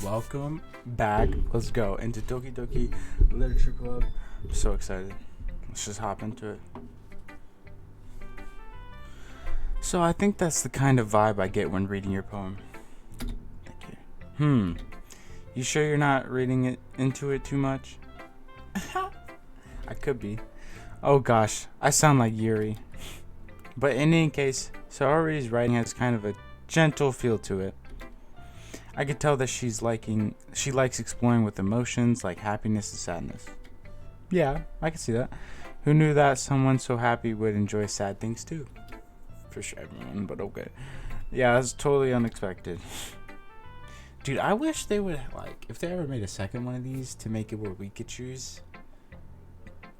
Welcome back. Let's go into Doki Doki Literature Club. I'm so excited. Let's just hop into it. So I think that's the kind of vibe I get when reading your poem. Thank you. You sure you're not reading it into it too much? I could be. Oh gosh, I sound like Yuri. But in any case, Saori's writing has kind of a gentle feel to it. I could tell that she likes exploring with emotions like happiness and sadness. Yeah, I can see that. Who knew that someone so happy would enjoy sad things too? For sure, everyone, but okay. Yeah, that's totally unexpected. Dude, I wish they would, if they ever made a second one of these to make it where we could choose.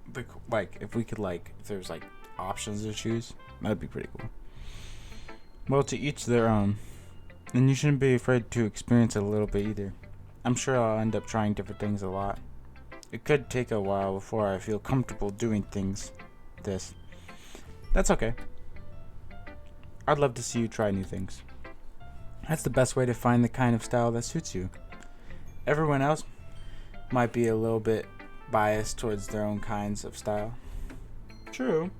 If we could, if there's, options to choose, that'd be pretty cool. Well, to each their own. And you shouldn't be afraid to experience it a little bit either. I'm sure I'll end up trying different things a lot. It could take a while before I feel comfortable doing this. That's okay. I'd love to see you try new things. That's the best way to find the kind of style that suits you. Everyone else might be a little bit biased towards their own kinds of style. True.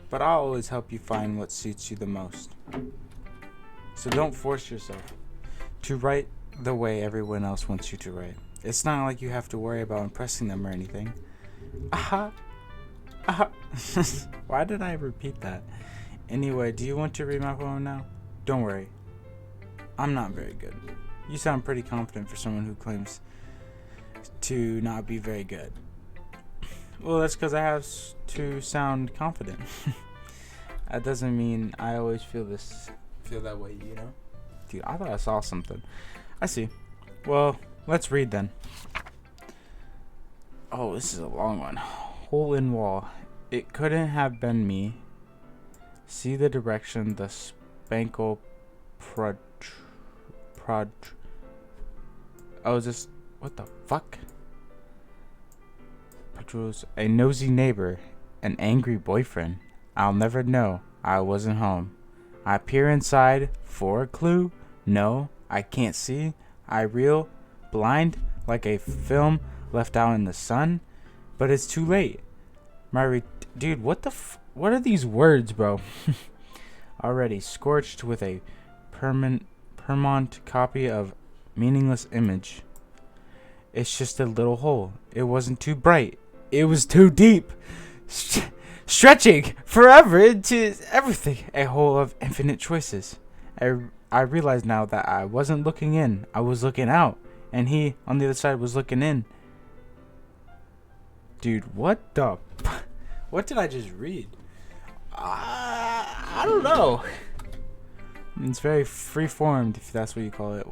But I'll always help you find what suits you the most. So don't force yourself to write the way everyone else wants you to write. It's not like you have to worry about impressing them or anything. Aha. Aha. Why did I repeat that? Anyway, do you want to read my poem now? Don't worry. I'm not very good. You sound pretty confident for someone who claims to not be very good. Well, that's because I have to sound confident. That doesn't mean I always feel that way, you know? Dude, I thought I saw something. I see. Well, let's read then. Oh, this is a long one. Hole in wall. It couldn't have been me. See the direction the spankle Oh, just what the fuck? Patrols a nosy neighbor, an angry boyfriend. I'll never know. I wasn't home. I peer inside for a clue. No, I can't see. I reel blind like a film left out in the sun. But it's too late. Dude, what what are these words, bro? Already scorched with a permanent copy of meaningless image. It's just a little hole. It wasn't too bright. It was too deep. Stretching forever into everything. A hole of infinite choices. I realize now that I wasn't looking in. I was looking out. And he, on the other side, was looking in. Dude, what the... What did I just read? I don't know. It's very free-formed, if that's what you call it.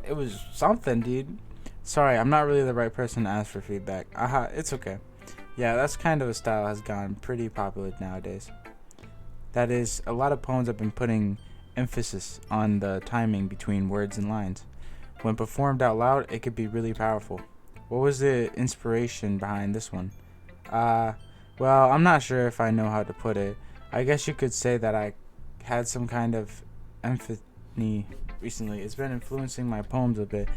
It was something, dude. Sorry, I'm not really the right person to ask for feedback. It's okay. Yeah, that's kind of a style has gone pretty popular nowadays. That is, a lot of poems have been putting emphasis on the timing between words and lines. When performed out loud, it could be really powerful. What was the inspiration behind this one? Well, I'm not sure if I know how to put it. I guess you could say that I had some kind of epiphany recently. It's been influencing my poems a bit.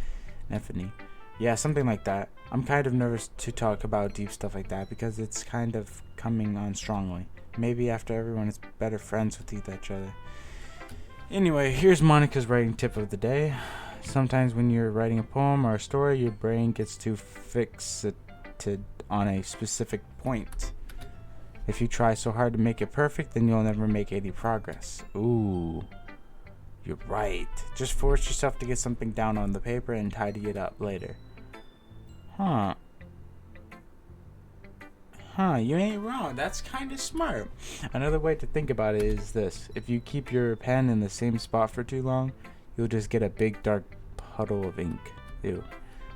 Epiphany. Yeah, something like that. I'm kind of nervous to talk about deep stuff like that because it's kind of coming on strongly. Maybe after everyone is better friends with each other. Anyway, here's Monica's writing tip of the day. Sometimes when you're writing a poem or a story, your brain gets too fixated on a specific point. If you try so hard to make it perfect, then you'll never make any progress. Ooh, you're right. Just force yourself to get something down on the paper and tidy it up later. Huh, you ain't wrong. That's kind of smart. Another way to think about it is this. If you keep your pen in the same spot for too long, you'll just get a big dark puddle of ink. Ew.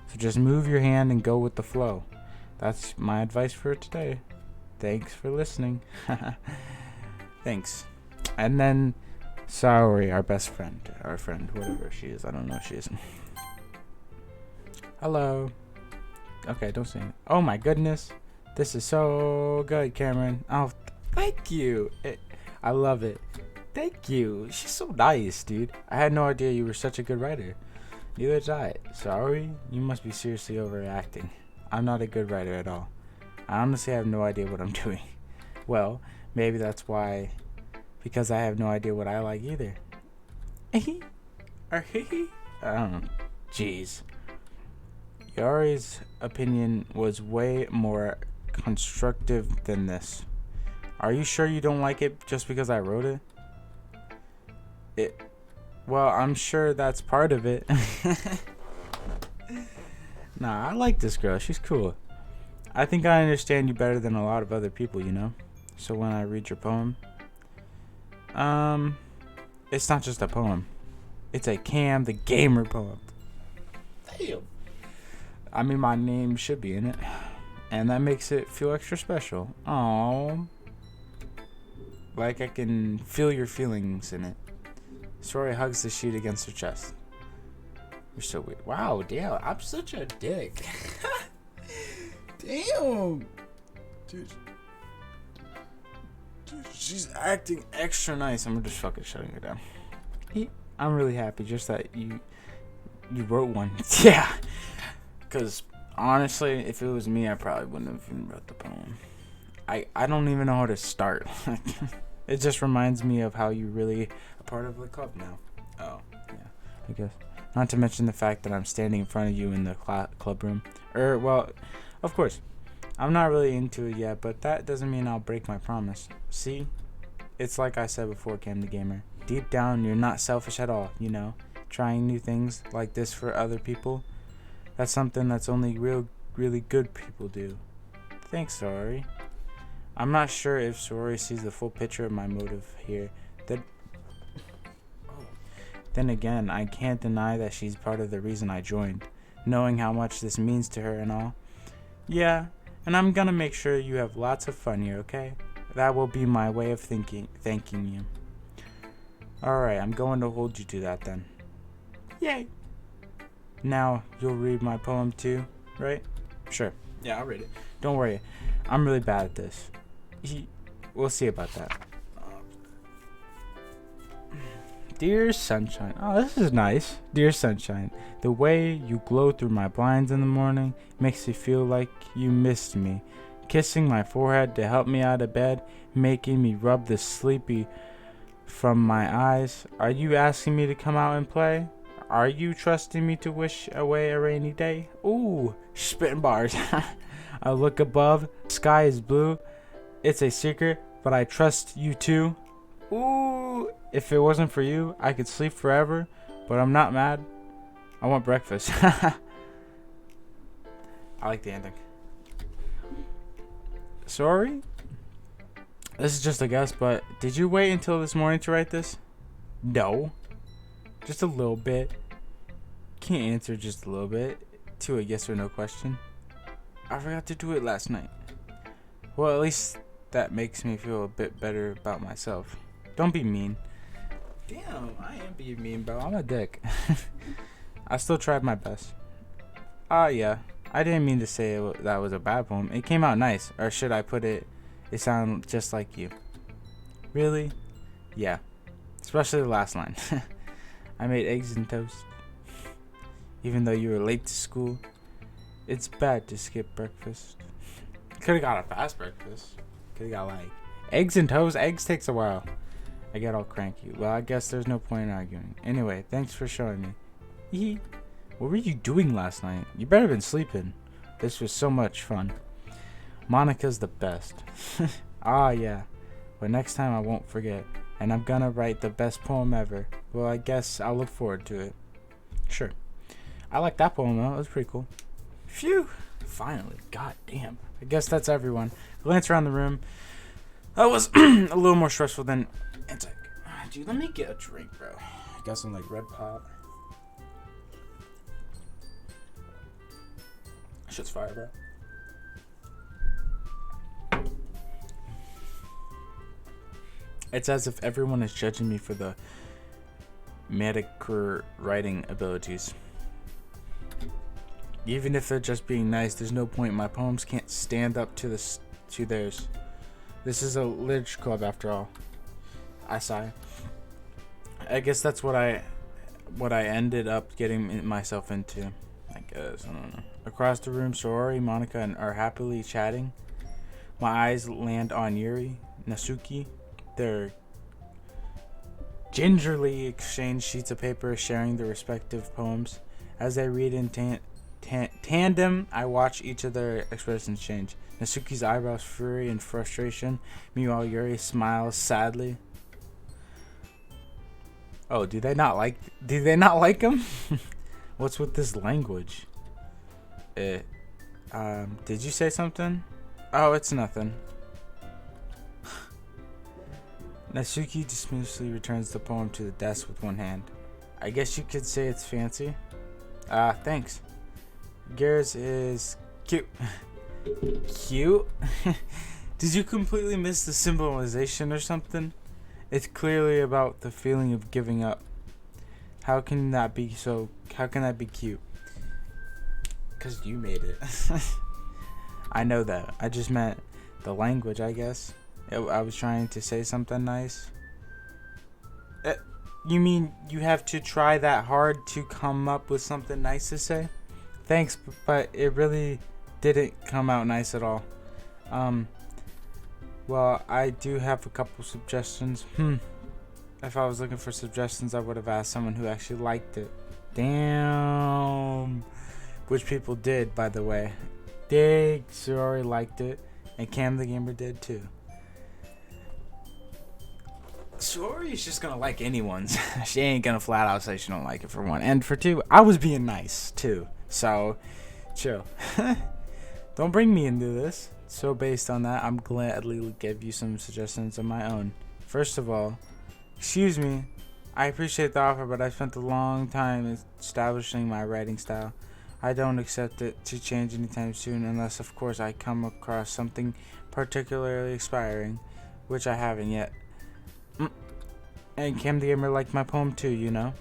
So just move your hand and go with the flow. That's my advice for today. Thanks for listening. Thanks. And then Saori, our best friend. Our friend, whatever she is. I don't know if she is. Hello. Okay, don't say it. Oh my goodness. This is so good, Cameron. Oh, thank you. I love it. Thank you. She's so nice, dude. I had no idea you were such a good writer. Neither did I. Sorry? You must be seriously overreacting. I'm not a good writer at all. I honestly have no idea what I'm doing. Well, maybe that's why. Because I have no idea what I like either. I don't know. Jeez. Yari's opinion was way more constructive than this. Are you sure you don't like it just because I wrote it? Well, I'm sure that's part of it. Nah, I like this girl. She's cool. I think I understand you better than a lot of other people, you know? So when I read your poem, it's not just a poem. It's a Cam the Gamer poem. Damn. I mean, my name should be in it. And that makes it feel extra special. Aww. Like I can feel your feelings in it. Sori hugs the sheet against her chest. You're so weird. Wow, damn. I'm such a dick. Damn. Dude, she's acting extra nice. I'm just fucking shutting her down. I'm really happy just that you wrote one. Yeah. Because honestly, if it was me, I probably wouldn't have even wrote the poem. I don't even know how to start. It just reminds me of how you're really a part of the club now. Oh, yeah, I guess. Not to mention the fact that I'm standing in front of you in the club room. Well, of course, I'm not really into it yet, but that doesn't mean I'll break my promise. See? It's like I said before, Cam the Gamer. Deep down, you're not selfish at all, you know? Trying new things like this for other people. That's something that's only really good people do. Thanks, Sori. I'm not sure if Sori sees the full picture of my motive here. Then again, I can't deny that she's part of the reason I joined, knowing how much this means to her and all. Yeah, and I'm gonna make sure you have lots of fun here, okay? That will be my way of thanking you. Alright, I'm going to hold you to that then. Yay! Now, you'll read my poem too, right? Sure. Yeah, I'll read it. Don't worry, I'm really bad at this. We'll see about that. Dear Sunshine. Oh, this is nice. Dear Sunshine, the way you glow through my blinds in the morning makes me feel like you missed me. Kissing my forehead to help me out of bed, making me rub the sleepy from my eyes. Are you asking me to come out and play? Are you trusting me to wish away a rainy day? Ooh, spitting bars. I look above, sky is blue. It's a secret, but I trust you too. Ooh, if it wasn't for you, I could sleep forever, but I'm not mad. I want breakfast. I like the ending. Sorry? This is just a guess, but did you wait until this morning to write this? No. Just a little bit. Can't answer just a little bit to a yes or no question. I forgot to do it last night. Well, at least that makes me feel a bit better about myself. Don't be mean. Damn, I am being mean, bro. I'm a dick. I still tried my best. Yeah. I didn't mean to say that was a bad poem. It came out nice. Or should I put it sounded just like you. Really? Yeah. Especially the last line. I made eggs and toast. Even though you were late to school. It's bad to skip breakfast. Could've got a fast breakfast. Could've got like eggs and toast. Eggs takes a while. I get all cranky. Well, I guess there's no point in arguing. Anyway, thanks for showing me. What were you doing last night? You better been sleeping. This was so much fun. Monica's the best. Yeah. But next time I won't forget. And I'm gonna write the best poem ever. Well, I guess I'll look forward to it. Sure. I like that poem though. It was pretty cool. Phew. Finally. God damn. I guess that's everyone. Glance around the room. That was a little more stressful than it's like, dude, let me get a drink, bro. I got some like red pop. Shit's fire, bro. It's as if everyone is judging me for the mediocre writing abilities. Even if they're just being nice, there's no point. My poems can't stand up to theirs. This is a literature club after all. I sigh. I guess that's what I what I ended up getting myself into. I guess, I don't know. Across the room, Sorori, Monica, are happily chatting. My eyes land on Yuri, Natsuki. They're gingerly exchange sheets of paper, sharing their respective poems. As they read in tandem, I watch each of their expressions change. Natsuki's eyebrows fury and frustration. Meanwhile, Yuri smiles sadly. Oh, do they not like him? What's with this language? Did you say something? Oh, it's nothing. Natsuki dismissively returns the poem to the desk with one hand. I guess you could say it's fancy. Thanks. Yours is cute. Cute? Did you completely miss the symbolization or something? It's clearly about the feeling of giving up. How can that be cute? Because you made it. I know that. I just meant the language, I guess. I was trying to say something nice. You mean you have to try that hard to come up with something nice to say? Thanks, but it really didn't come out nice at all. Well, I do have a couple suggestions. If I was looking for suggestions, I would have asked someone who actually liked it. Damn. Which people did, by the way. Sorori liked it, and Cam the Gamer did too. Sorori is just gonna like anyone's. She ain't gonna flat out say she don't like it, for one. And for two, I was being nice too. So, chill. Don't bring me into this. So based on that, I'm gladly give you some suggestions of my own. First of all, excuse me, I appreciate the offer, but I spent a long time establishing my writing style. I don't accept it to change anytime soon, unless of course I come across something particularly inspiring, which I haven't yet. And Cam the Gamer liked my poem too, you know.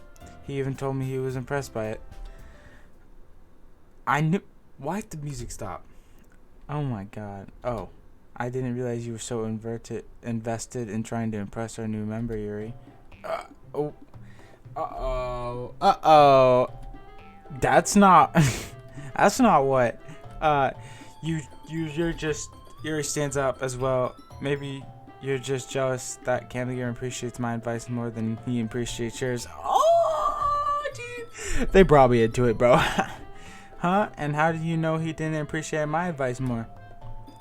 He even told me he was impressed by it. I knew. Why did the music stop? Oh my god. Oh, I didn't realize you were so invested in trying to impress our new member, Yuri. That's not. That's not what. You're just. Yuri stands up as well. Maybe you're just jealous that Cam the Gamer appreciates my advice more than he appreciates yours. Oh, dude. They brought me into it, bro. Huh? And how do you know he didn't appreciate my advice more?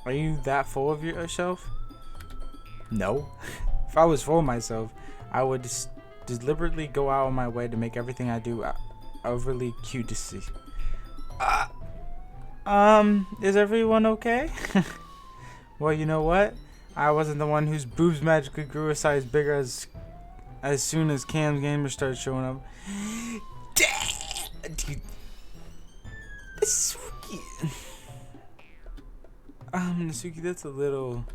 Are you that full of yourself? No. If I was full of myself, I would just deliberately go out of my way to make everything I do overly cute to see. Is everyone okay? Well, you know what? I wasn't the one whose boobs magically grew a size bigger as soon as Cam's Gamer started showing up. Damn, dude. Natsuki. Natsuki, that's a little.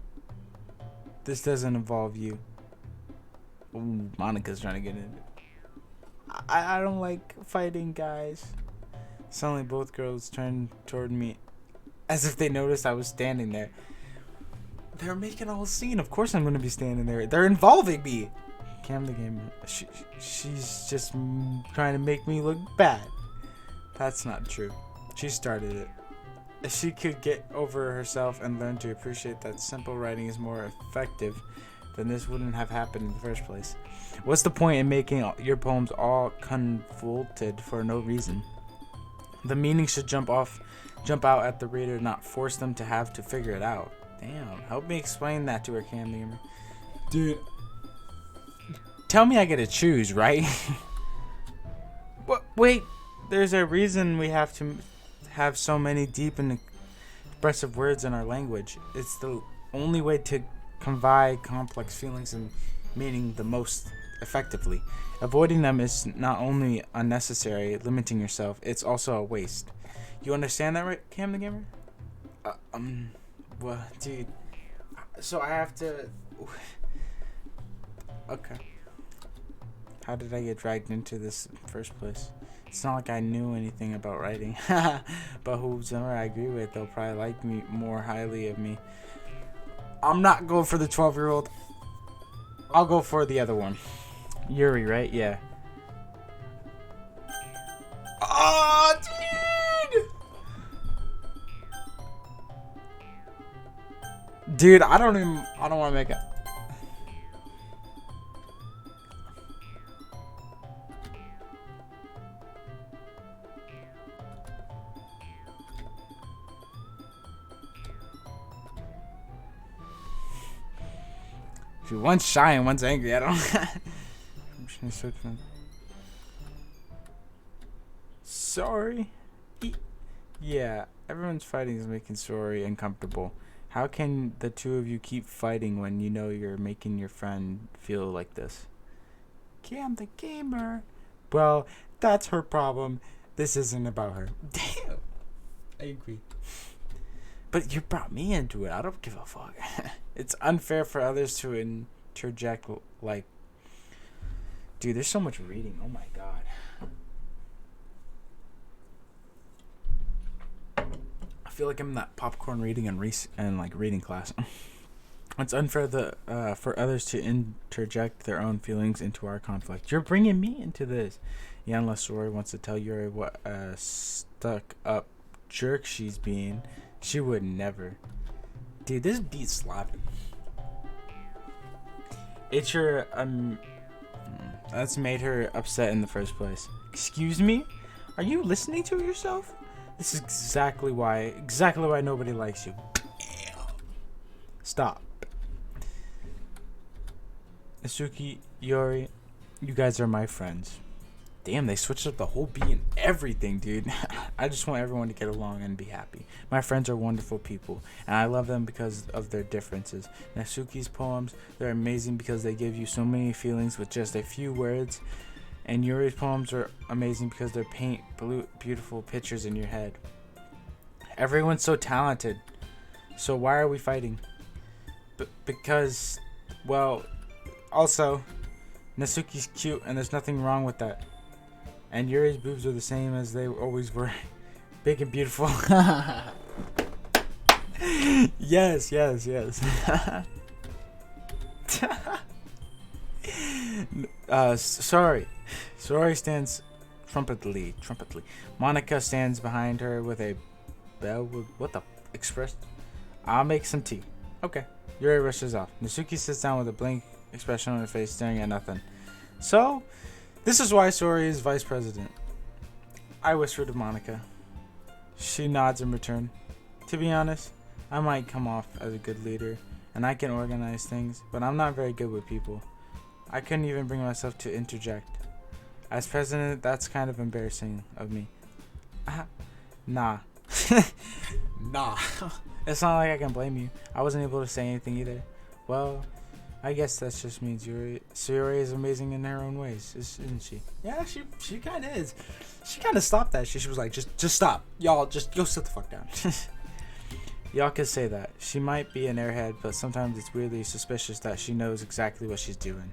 This doesn't involve you. Ooh, Monica's trying to get in it. I don't like fighting guys. Suddenly, both girls turned toward me, as if they noticed I was standing there. They're making a whole scene. Of course, I'm gonna be standing there. They're involving me. Cam the Gamer. She's just trying to make me look bad. That's not true. She started it. If she could get over herself and learn to appreciate that simple writing is more effective, then this wouldn't have happened in the first place. What's the point in making your poems all convoluted for no reason? The meaning should jump out at the reader, not force them to have to figure it out. Damn, help me explain that to her, Cam Gamer. Dude, tell me I get to choose, right? What? Wait, there's a reason we have to have so many deep and expressive words in our language. It's the only way to convey complex feelings and meaning the most effectively. Avoiding them is not only unnecessary, limiting yourself, it's also a waste. You understand that, right, Cam the Gamer? Well, dude, so I have to. Okay. How did I get dragged into this in the first place? It's not like I knew anything about writing. But whoever I agree with, they'll probably like me more highly of me. I'm not going for the 12-year-old. I'll go for the other one. Yuri, right? Yeah. Dude, I don't want to make it. Dude, one's shy and one's angry. I don't. I'm just gonna search for. Sorry. Yeah, everyone's fighting is making Sorry uncomfortable. How can the two of you keep fighting when you know you're making your friend feel like this? Cam the gamer. Well, that's her problem. This isn't about her. Damn. I agree. But you brought me into it. I don't give a fuck. It's unfair for others to interject, like... Dude, there's so much reading. Oh my god. I feel like I'm in that popcorn reading and reading class. It's unfair for others to interject their own feelings into our conflict. You're bringing me into this. Yeah, unless Sorry wants to tell Yuri what a stuck-up jerk she's being. She would never. Dude, this beat's slapping. It's your that's made her upset in the first place. Excuse me? Are you listening to yourself? This is exactly why nobody likes you. Stop. Asuki, Yuri, you guys are my friends. Damn, they switched up the whole beat and everything, dude. I just want everyone to get along and be happy. My friends are wonderful people, and I love them because of their differences. Natsuki's poems, they're amazing because they give you so many feelings with just a few words. And Yuri's poems are amazing because they paint beautiful pictures in your head. Everyone's so talented. So why are we fighting? Because, well, also, Natsuki's cute and there's nothing wrong with that. And Yuri's boobs are the same as they always were. Big and beautiful. Yes. Sorry stands trumpetly. Monica stands behind her with a bell. What the express? I'll make some tea. Okay. Yuri rushes off. Natsuki sits down with a blank expression on her face, staring at nothing. So, this is why Sorry is vice president. I whisper to Monica. She nods in return. To be honest, I might come off as a good leader, and I can organize things, but I'm not very good with people. I couldn't even bring myself to interject. As president, that's kind of embarrassing of me. Nah. Nah. It's not like I can blame you. I wasn't able to say anything either. Well, I guess that just means Yuri is amazing in her own ways, isn't she? Yeah, she kind of is. She kind of stopped that shit. She was like, just stop. Y'all, just go sit the fuck down. Y'all can say that. She might be an airhead, but sometimes it's weirdly suspicious that she knows exactly what she's doing.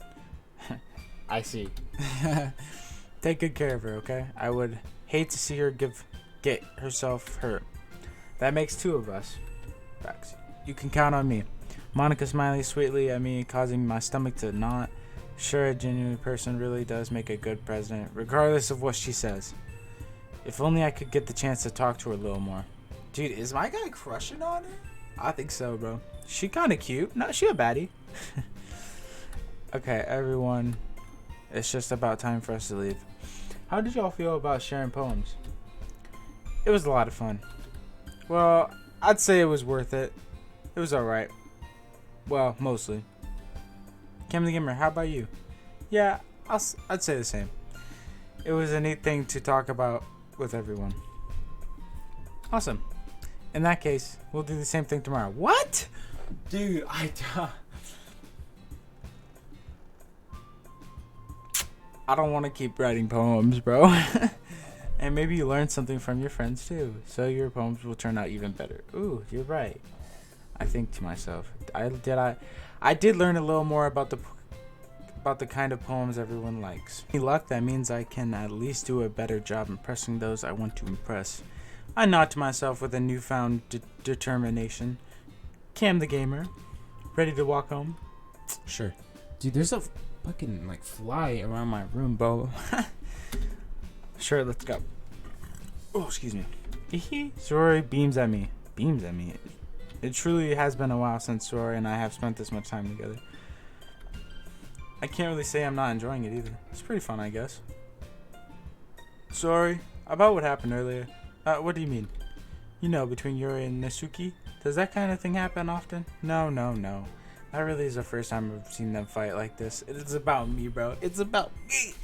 I see. Take good care of her, okay? I would hate to see her get herself hurt. That makes two of us. Facts. You can count on me. Monica smiling sweetly at me, causing my stomach to knot. Sure, a genuine person really does make a good president, regardless of what she says. If only I could get the chance to talk to her a little more. Dude, is my guy crushing on her? I think so, bro. She kind of cute. No, she a baddie. Okay, everyone. It's just about time for us to leave. How did y'all feel about sharing poems? It was a lot of fun. Well, I'd say it was worth it. It was alright. Well, mostly. Cam the Gamer, how about you? Yeah, I'd say the same. It was a neat thing to talk about with everyone. Awesome. In that case, we'll do the same thing tomorrow. What? Dude, I don't want to keep writing poems, bro. And maybe you learn something from your friends too, so your poems will turn out even better. Ooh, you're right. I think to myself, I did learn a little more about the kind of poems everyone likes. Any luck, that means I can at least do a better job impressing those I want to impress. I nod to myself with a newfound determination. Cam the Gamer, ready to walk home? Sure. Dude, there's a fucking fly around my room, bro. Sure, let's go. Oh, excuse me. Sorry beams at me. It truly has been a while since Sora and I have spent this much time together. I can't really say I'm not enjoying it either. It's pretty fun, I guess. Sorry about what happened earlier. What do you mean? You know, between Yuri and Nasuki? Does that kind of thing happen often? No. That really is the first time I've seen them fight like this. It's about me, bro. It's about me.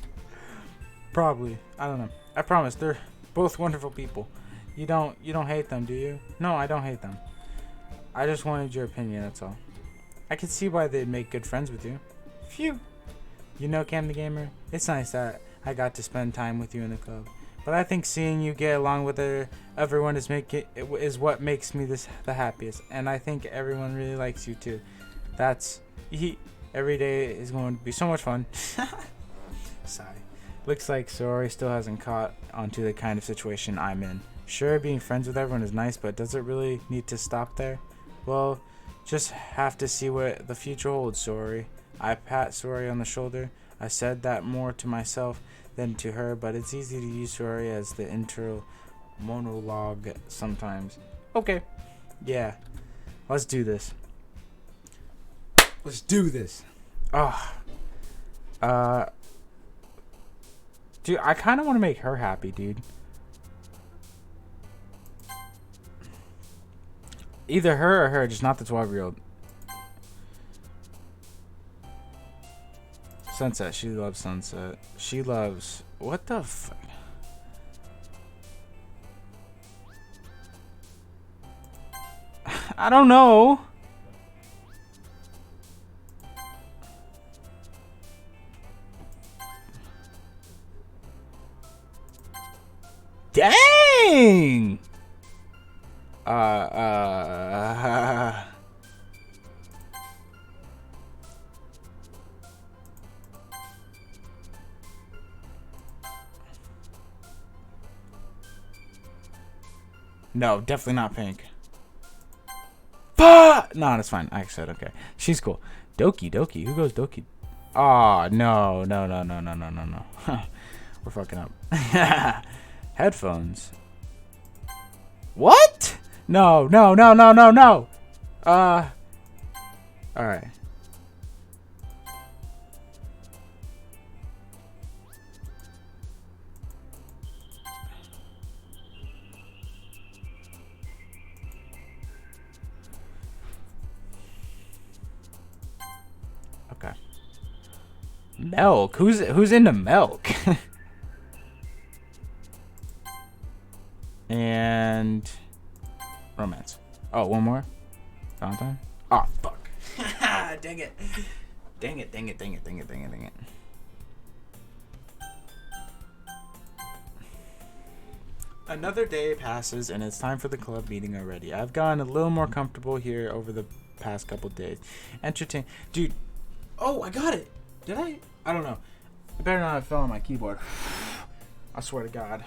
Probably. I don't know. I promise, they're both wonderful people. You don't hate them, do you? No, I don't hate them. I just wanted your opinion, that's all. I can see why they'd make good friends with you. Phew. You know, Cam the Gamer, it's nice that I got to spend time with you in the club. But I think seeing you get along with everyone is what makes me the happiest. And I think everyone really likes you too. Every day is going to be so much fun. Sigh. Looks like Sori still hasn't caught onto the kind of situation I'm in. Sure, being friends with everyone is nice, but does it really need to stop there? Well, just have to see what the future holds, Sori. I pat Sori on the shoulder. I said that more to myself than to her, but it's easy to use Sori as the internal monologue sometimes. Okay. Yeah. Let's do this. Let's do this. Dude, I kind of want to make her happy, dude. Either her or her, just not the 12-year-old. Sunset. She loves Sunset. She loves... What the fuck? I don't know. Dang! No, definitely not pink. No, that's fine. I said okay. She's cool. Doki Doki. Who goes Doki? Oh, no. We're fucking up. Headphones. What? No. Alright. Okay. Milk. Who's into milk? And romance. Oh, one more. Valentine. Oh, fuck. Dang it. Another day passes and it's time for the club meeting already. I've gotten a little more comfortable here over the past couple days. Entertain. Dude. Oh, I got it. Did I? I don't know. I better not have fell on my keyboard. I swear to God.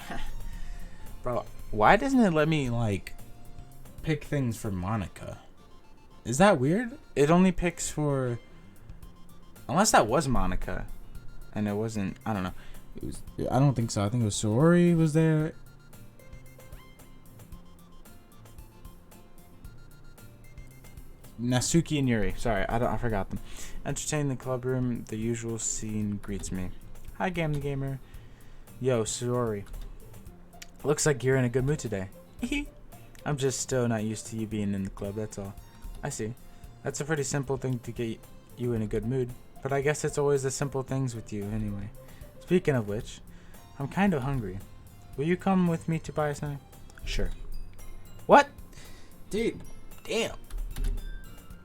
Bro, why doesn't it let me, like, pick things for Monica? Is that weird? It only picks for... Unless that was Monica. And it wasn't... I don't know. It was. I don't think so. I think it was Sori was there. Nasuki and Yuri. Sorry, I forgot them. Entertain the club room. The usual scene greets me. Hi, Gam the Gamer. Yo, Sori. Looks like you're in a good mood today. I'm just still not used to you being in the club, that's all. I see. That's a pretty simple thing to get you in a good mood. But I guess it's always the simple things with you anyway. Speaking of which, I'm kind of hungry. Will you come with me to buy a snack? Sure. What? Dude, damn.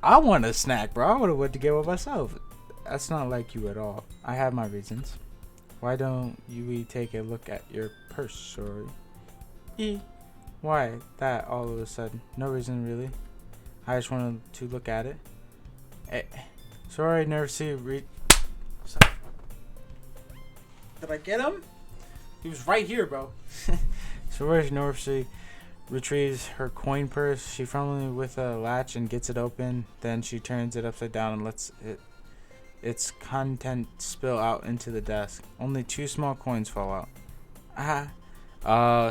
I want a snack, bro. I would have went to get one myself. That's not like you at all. I have my reasons. Why don't we take a look at your purse, Sori? Why that all of a sudden? No reason really. I just wanted to look at it. Sorry, nervously Did I get him? He was right here, bro. Sori nervously retrieves her coin purse. She firmly with a latch and gets it open. Then she turns it upside down and lets its content spill out into the desk. Only 2 small coins fall out.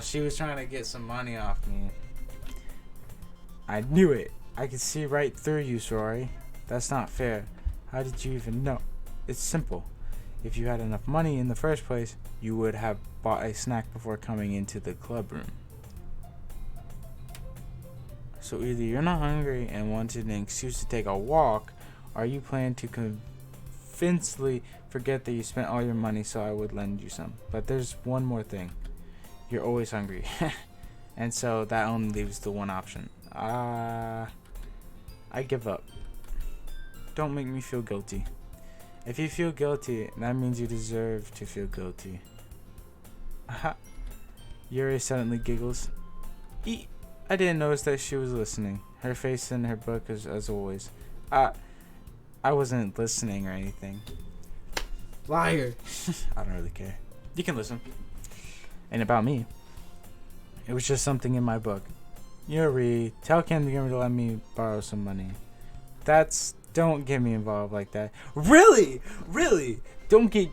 She was trying to get some money off me. I knew it. I can see right through you, Sorry. That's not fair. How did you even know? It's simple. If you had enough money in the first place, you would have bought a snack before coming into the club room. So either you're not hungry and wanted an excuse to take a walk, or you plan to convincingly forget that you spent all your money so I would lend you some. But there's one more thing. You're always hungry. And so that only leaves the one option. I give up. Don't make me feel guilty. If you feel guilty, that means you deserve to feel guilty. Yuri suddenly giggles. I didn't notice that she was listening. Her face in her book as always. I wasn't listening or anything. Liar. I don't really care. You can listen. And about me. It was just something in my book. Yuri, tell Candy Gamer to let me borrow some money. Don't get me involved like that. Really? Don't get...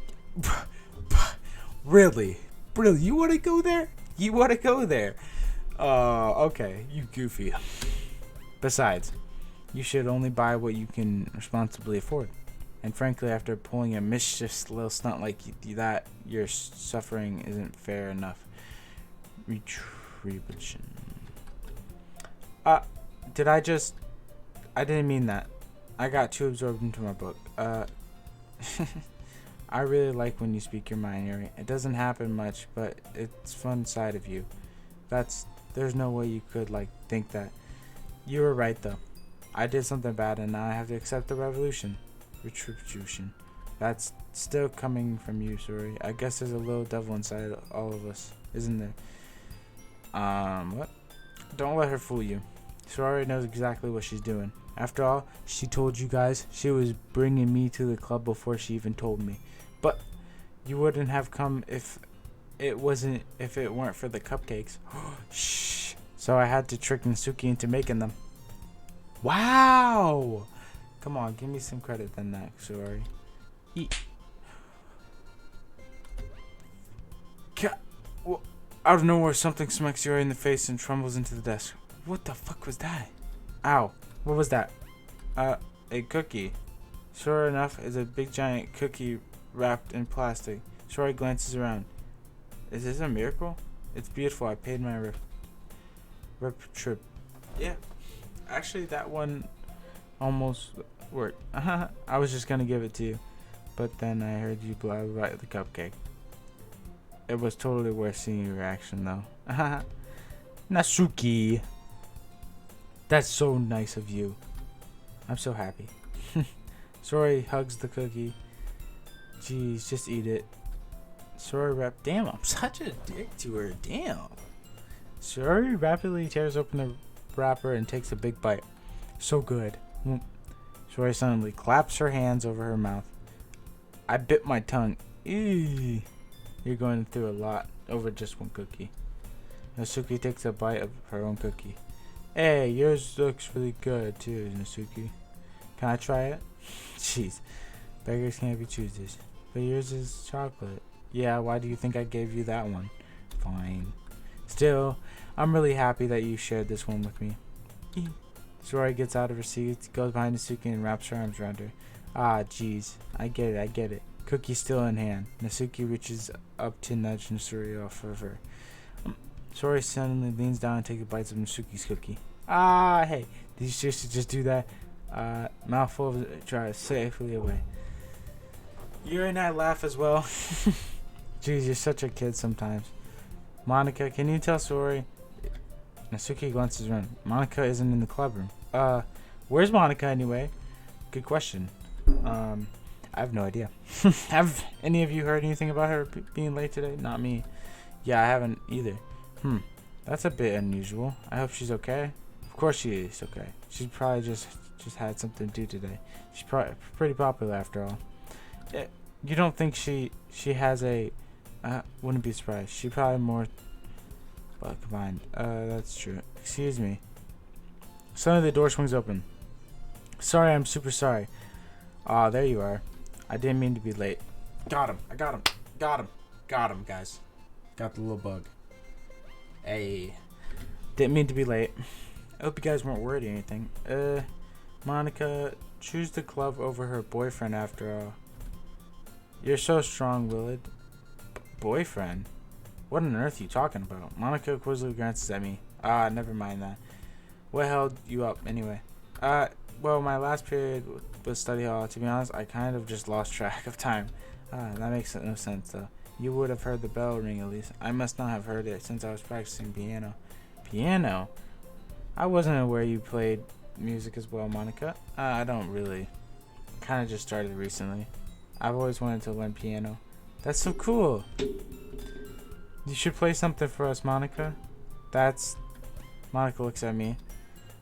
Really? You want to go there? Okay, you goofy. Besides, you should only buy what you can responsibly afford. And frankly, after pulling a mischievous little stunt like that, your suffering isn't fair enough. Retribution. I didn't mean that. I got too absorbed into my book. I really like when you speak your mind, Yuri. It doesn't happen much, but it's fun side of you. There's no way you could, think that. You were right, though. I did something bad, and now I have to accept the retribution. That's still coming from you, sorry. I guess there's a little devil inside all of us, isn't there? What? Don't let her fool you. Sorari knows exactly what she's doing. After all, she told you guys she was bringing me to the club before she even told me. But you wouldn't have come if it weren't for the cupcakes. Shh. So I had to trick Nasuki into making them. Wow. Come on, give me some credit then, that Sorari. Out of nowhere, something smacks Yuri in the face and trembles into the desk. What the fuck was that? Ow. What was that? A cookie. Sure enough, it's a big giant cookie wrapped in plastic. Shori glances around. Is this a miracle? It's beautiful. I paid my rep trip. Yeah. Actually, that one almost worked. I was just gonna give it to you. But then I heard you blah about the cupcake. It was totally worth seeing your reaction, though. Nasuki. That's so nice of you. I'm so happy. Sori hugs the cookie. Jeez, just eat it. Sori damn, I'm such a dick to her. Damn. Sori rapidly tears open the wrapper and takes a big bite. So good. Sori suddenly claps her hands over her mouth. I bit my tongue. Eee. You're going through a lot over just one cookie. Nasuki takes a bite of her own cookie. Hey, yours looks really good too, Nasuki. Can I try it? Jeez, beggars can't be choosers. But yours is chocolate. Yeah, why do you think I gave you that one? Fine. Still, I'm really happy that you shared this one with me. Sori gets out of her seat, goes behind Nasuki and wraps her arms around her. Ah, jeez. I get it. Cookie still in hand. Nasuki reaches up to nudge Nasuki off of her. Sori suddenly leans down and takes a bite of Nasuki's cookie. Ah, hey. Did you seriously just do that? Mouthful of it, drives safely away. Yuri and I laugh as well. Jeez, you're such a kid sometimes. Monica, can you tell Sori? Nasuki glances around. Monica isn't in the club room. Where's Monica anyway? Good question. I have no idea. Have any of you heard anything about her being late today? Not me. Yeah, I haven't either. That's a bit unusual. I hope she's okay. Of course she is okay. She's probably just had something to do today. She's probably pretty popular after all. You don't think she has a... wouldn't be surprised. She probably more... Well, combined. That's true. Excuse me. Suddenly the door swings open. Sorry, I'm super sorry. Ah, there you are. I didn't mean to be late. Got him. I got him. Got him, guys. Got the little bug. Hey. Didn't mean to be late. I hope you guys weren't worried or anything. Monica, choose the club over her boyfriend after all. You're so strong, Willard. Boyfriend? What on earth are you talking about? Monica quizzically glances at me. Never mind that. What held you up, anyway? Well, my last period was study hall. To be honest, I kind of just lost track of time. That makes no sense, though. You would have heard the bell ring, at least. I must not have heard it, since I was practicing piano. Piano? I wasn't aware you played music as well, Monica. I don't really. Kind of just started recently. I've always wanted to learn piano. That's so cool. You should play something for us, Monica. Monica looks at me.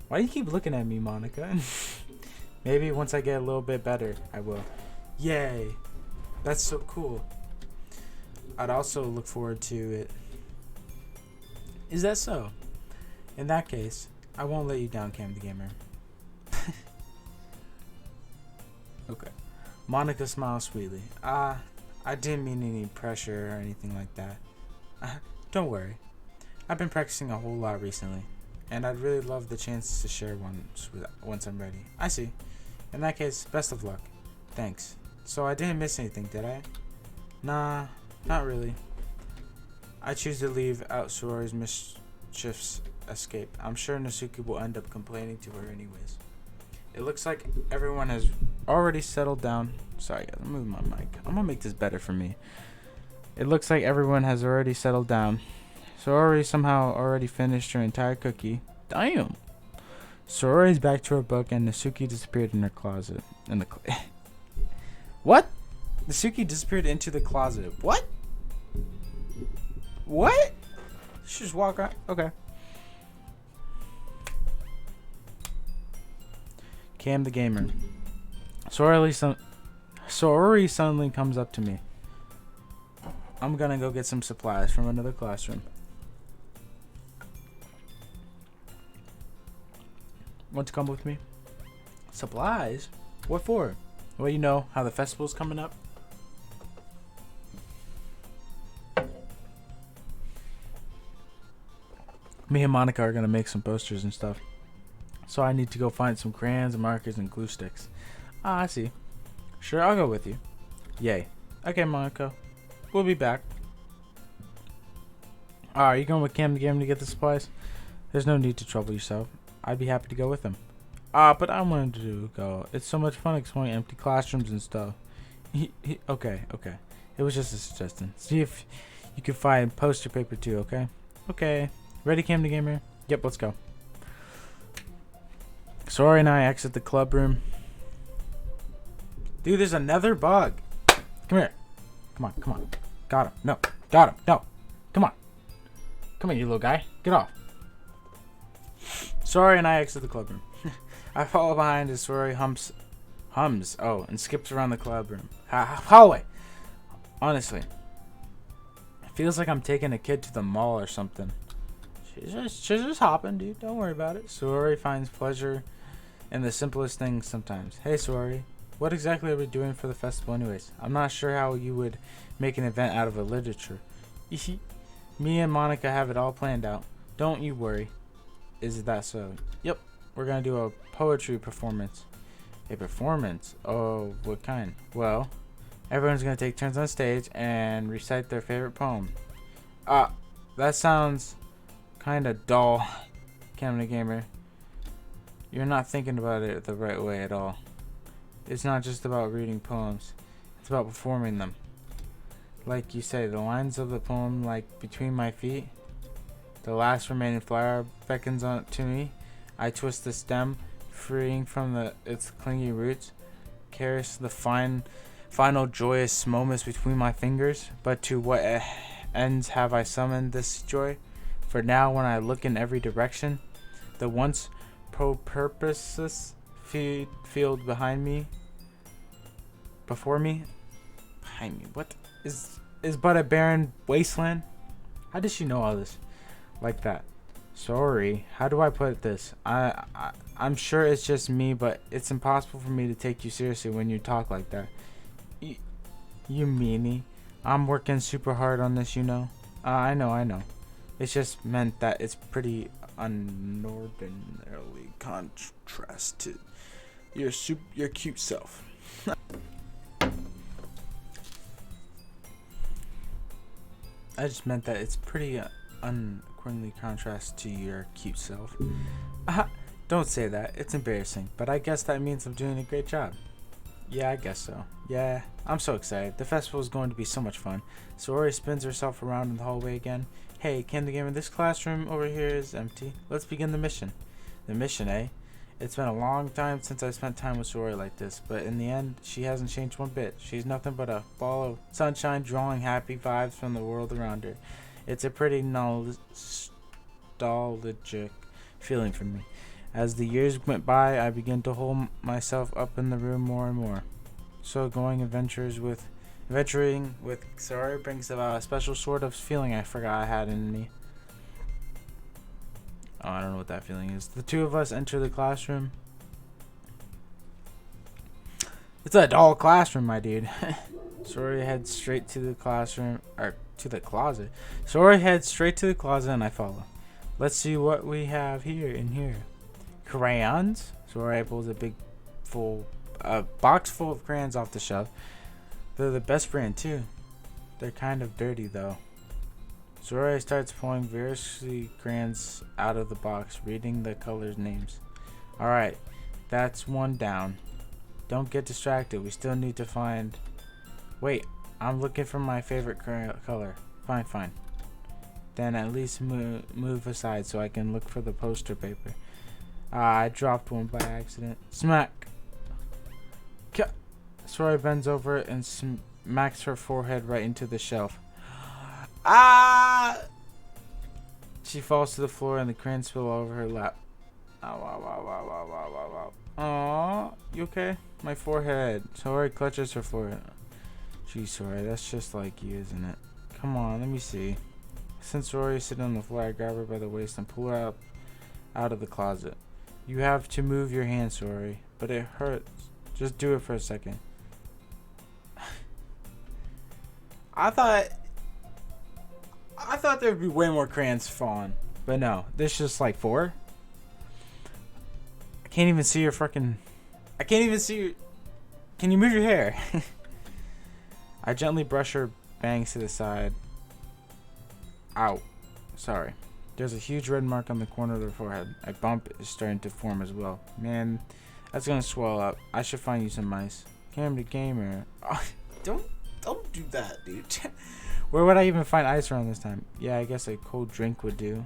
Why do you keep looking at me, Monica? Maybe once I get a little bit better, I will. Yay. That's so cool. I'd also look forward to it. Is that so? In that case, I won't let you down, Cam the Gamer. Okay. Monica smiles sweetly. I didn't mean any pressure or anything like that. Don't worry. I've been practicing a whole lot recently, and I'd really love the chance to share once I'm ready. I see. In that case, best of luck. Thanks. So I didn't miss anything, did I? Nah, not really. I choose to leave out Sorori's mischiefs escape. I'm sure Nasuki will end up complaining to her anyways. It looks like everyone has already settled down. Sorry, guys, I'm moving my mic. I'm gonna make this better for me. It looks like everyone has already settled down. Sorori somehow already finished her entire cookie. Damn! Sorori's back to her book and Nasuki disappeared in her closet. What? Nasuki disappeared into the closet. What? What? She just walk out. Okay. Cam the Gamer. Sorori suddenly comes up to me. I'm gonna go get some supplies from another classroom. Want to come with me? Supplies? What for? Well, you know how the festival's coming up. Me and Monica are gonna make some posters and stuff. So I need to go find some crayons and markers and glue sticks. I see. Sure, I'll go with you. Yay. Okay, Monica. We'll be back. Are you going with Cam the Gamer to get the supplies? There's no need to trouble yourself. I'd be happy to go with him. But I wanted to go. It's so much fun exploring empty classrooms and stuff. Okay. It was just a suggestion. See if you can find poster paper too, okay? Okay. Ready, Cam the Gamer? Yep, let's go. Sorori and I exit the club room. Dude, there's another bug. Come here. Come on. Got him. No. Got him. No. Come on. Come on, you little guy. Get off. Sorori and I exit the club room. I follow behind as Sorori hums. Oh, and skips around the club room. Hallway. Honestly, it feels like I'm taking a kid to the mall or something. She's just hopping, dude. Don't worry about it. Sorori finds pleasure in the simplest things sometimes. Hey, Sorori. What exactly are we doing for the festival anyways? I'm not sure how you would make an event out of a literature. Me and Monica have it all planned out. Don't you worry. Is that so? Yep. We're going to do a poetry performance. A performance? Oh, what kind? Well, everyone's going to take turns on stage and recite their favorite poem. That sounds kind of dull, Cam the Gamer. You're not thinking about it the right way at all. It's not just about reading poems. It's about performing them. Like you say, the lines of the poem, like between my feet. The last remaining flower beckons on to me. I twist the stem, freeing from its clingy roots. Caress the final joyous moments between my fingers. But to what ends have I summoned this joy? For now, when I look in every direction, the once purposeless field behind me, what is but a barren wasteland? How does she know all this like that? Sorry, how do I put this? I'm sure it's just me, but it's impossible for me to take you seriously when you talk like that. You meanie. I'm working super hard on this, you know. I know. It's just meant that it's pretty unordinarily contrast to your cute self. I just meant that it's pretty unaccordingly contrast to your cute self. Don't say that. It's embarrassing, but I guess that means I'm doing a great job. Yeah, I guess so. Yeah, I'm so excited. The festival is going to be so much fun. Saori spins herself around in the hallway again. Hey, Candy Gamer, this classroom over here is empty. Let's begin the mission. The mission, eh? It's been a long time since I spent time with Saori like this, but in the end, she hasn't changed one bit. She's nothing but a ball of sunshine drawing happy vibes from the world around her. It's a pretty nostalgic feeling for me. As the years went by, I began to hold myself up in the room more and more. So adventuring with Saori brings about a special sort of feeling I forgot I had in me. Oh, I don't know what that feeling is. The two of us enter the classroom. It's a dull classroom, my dude. Saori heads straight to the classroom, or to the closet. Saori heads straight to the closet and I follow. Let's see what we have in here. Crayons. Saori pulls a box full of crayons off the shelf. They're the best brand too. They're kind of dirty though. Saori starts pulling various crayons out of the box, reading the colors' names. Alright, that's one down. Don't get distracted. We still need to find... Wait, I'm looking for my favorite color. Fine. Then at least move aside so I can look for the poster paper. I dropped one by accident. Smack! Saori bends over and smacks her forehead right into the shelf. She falls to the floor and the crayons spill over her lap. Aww, you okay? My forehead. Saori clutches her forehead. Gee, Saori, that's just like you, isn't it? Come on, let me see. Since Saori is sitting on the floor, I grab her by the waist and pull her out of the closet. You have to move your hand, Saori, but it hurts. Just do it for a second. I thought there would be way more crayons falling, but no. There's just like 4. I can't even see your freaking... I can't even see your... Can you move your hair? I gently brush her bangs to the side. Ow. Sorry. There's a huge red mark on the corner of her forehead. A bump is starting to form as well. Man, that's gonna swell up. I should find you some ice. Candy Gamer. Oh, don't do that, dude. Where would I even find ice around this time? Yeah, I guess a cold drink would do.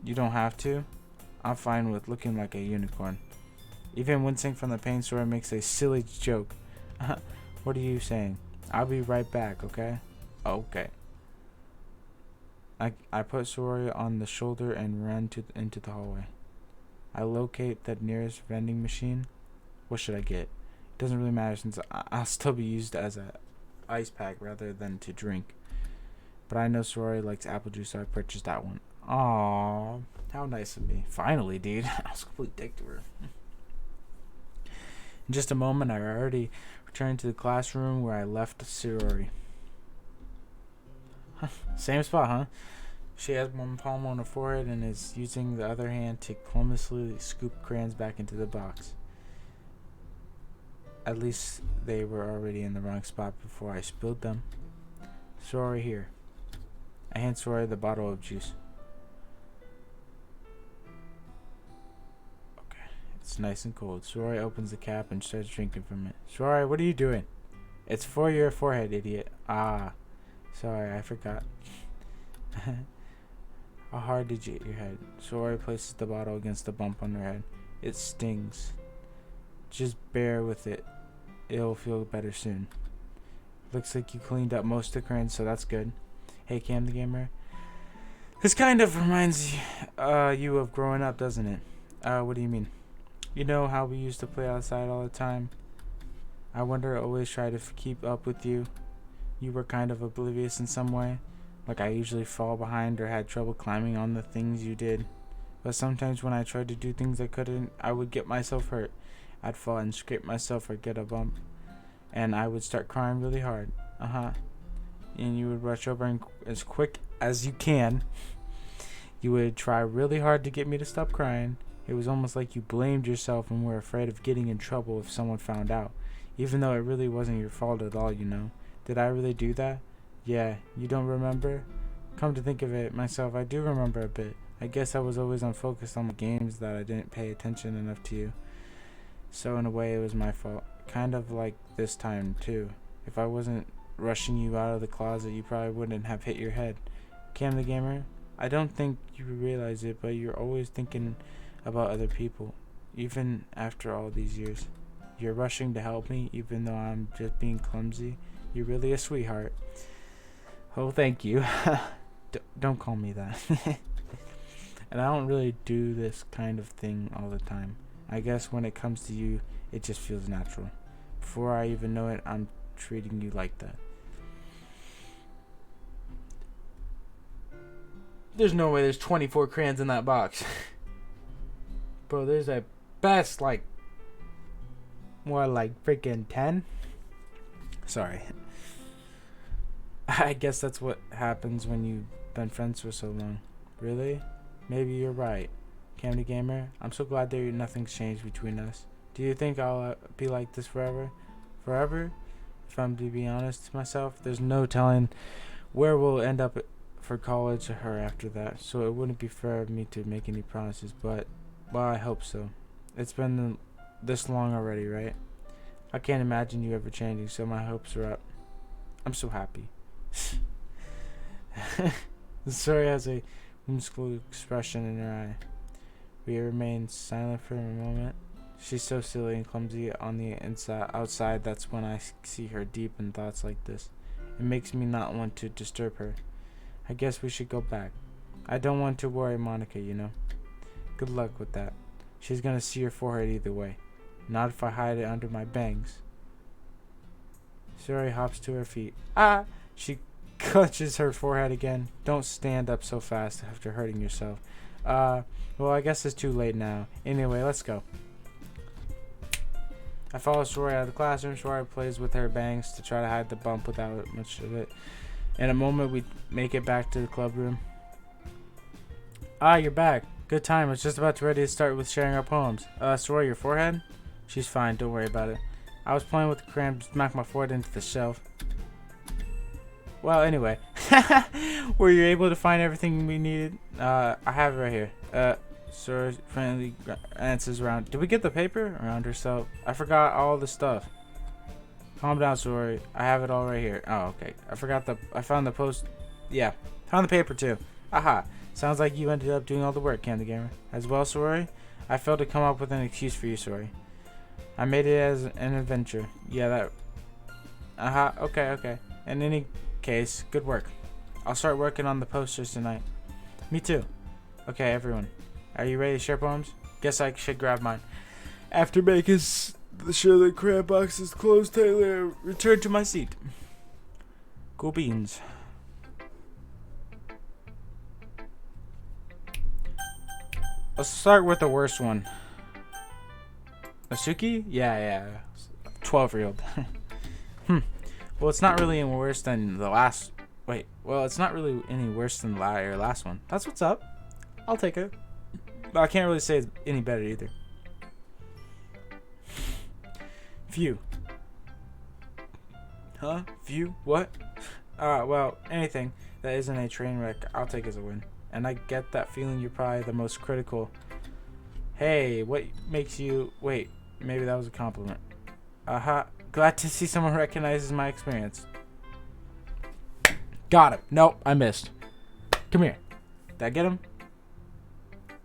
You don't have to. I'm fine with looking like a unicorn. Even wincing from the pain, Saori makes a silly joke. What are you saying? I'll be right back, okay? Okay. I put Saori on the shoulder and ran into the hallway. I locate the nearest vending machine. What should I get? It doesn't really matter since I'll still be used as a ice pack rather than to drink. But I know Saori likes apple juice, so I purchased that one. Aww, how nice of me. Finally, dude. I was completely dick to her. In just a moment, I already returned to the classroom where I left Saori. Same spot, huh? She has one palm on her forehead and is using the other hand to clumsily scoop crayons back into the box. At least they were already in the wrong spot before I spilled them. Saori, here. I hand Saori the bottle of juice. Okay, it's nice and cold. Saori opens the cap and starts drinking from it. Saori, what are you doing? It's for your forehead, idiot. Ah, sorry, I forgot. How hard did you hit your head? Saori places the bottle against the bump on her head. It stings. Just bear with it. It'll feel better soon. Looks like you cleaned up most of the crayons, so that's good. Hey, Cam the Gamer. This kind of reminds you of growing up, doesn't it? What do you mean? You know how we used to play outside all the time? I wonder, I always try to keep up with you. You were kind of oblivious in some way. Like I usually fall behind or had trouble climbing on the things you did. But sometimes when I tried to do things I couldn't, I would get myself hurt. I'd fall and scrape myself or get a bump. And I would start crying really hard. And you would rush over and as quick as you can You would try really hard to get me to stop crying. It was almost like you blamed yourself and were afraid of getting in trouble if someone found out, even though it really wasn't your fault at all, you know. Did I really do that? Yeah, you don't remember? Come to think of it, myself, I do remember a bit. I guess I was always unfocused on the games that I didn't pay attention enough to you. So in a way, it was my fault. Kind of like this time, too. If I wasn't rushing you out of the closet, you probably wouldn't have hit your head. Cam the Gamer, I don't think you realize it, but you're always thinking about other people, even after all these years. You're rushing to help me, even though I'm just being clumsy. You're really a sweetheart. Oh, thank you. Don't call me that. And I don't really do this kind of thing all the time. I guess when it comes to you, it just feels natural. Before I even know it, I'm treating you like that. There's no way there's 24 crayons in that box. Bro, there's a best, like, more like freaking 10? Sorry. I guess that's what happens when you've been friends for so long. Really? Maybe you're right. Candy Gamer, I'm so glad that nothing's changed between us. Do you think I'll be like this forever? Forever? If I'm to be honest to myself, there's no telling where we'll end up for college or after that, so it wouldn't be fair of me to make any promises, but, well, I hope so. It's been this long already, right? I can't imagine you ever changing, so my hopes are up. I'm so happy. The story has a whimsical expression in her eye. We remain silent for a moment. She's so silly and clumsy on the outside. That's when I see her deep in thoughts like this. It makes me not want to disturb her. I guess we should go back. I don't want to worry Monica, you know. Good luck with that. She's gonna see your forehead either way. Not if I hide it under my bangs. Suri hops to her feet. Ah! She clutches her forehead again. Don't stand up so fast after hurting yourself. Well, I guess it's too late now. Anyway, let's go. I follow Suri out of the classroom. Suri plays with her bangs to try to hide the bump without much of it. In a moment, we make it back to the club room. Ah, you're back. Good time. I was just about ready to start with sharing our poems. Suri, your forehead? She's fine. Don't worry about it. I was playing with the crayon to smack my forehead into the shelf. Well, anyway. Were you able to find everything we needed? I have it right here. Suri friendly answers around. Did we get the paper? Around herself. I forgot all the stuff. Calm down, Suri. I have it all right here. Oh, okay. I found the post. Yeah. Found the paper, too. Aha. Sounds like you ended up doing all the work, Candy Gamer. As well, Suri? I failed to come up with an excuse for you, Suri. I made it as an adventure. Yeah, that... Aha. Okay. In any case, good work. I'll start working on the posters tonight. Me too. Okay, everyone. Are you ready to share poems? Guess I should grab mine. After making sure the crayon box is closed tightly, I return to my seat. Cool beans. Let's start with the worst one. Asuki? Yeah. 12-year-old. Well, it's not really any worse than the last... Wait. Well, it's not really any worse than the last one. That's what's up. I'll take it. But I can't really say it's any better either. View. Huh? View? What? Well, anything that isn't a train wreck, I'll take as a win. And I get that feeling you're probably the most critical. Hey, what makes you... Wait, maybe that was a compliment. Glad to see someone recognizes my experience. Got him. Nope, I missed. Come here. Did I get him?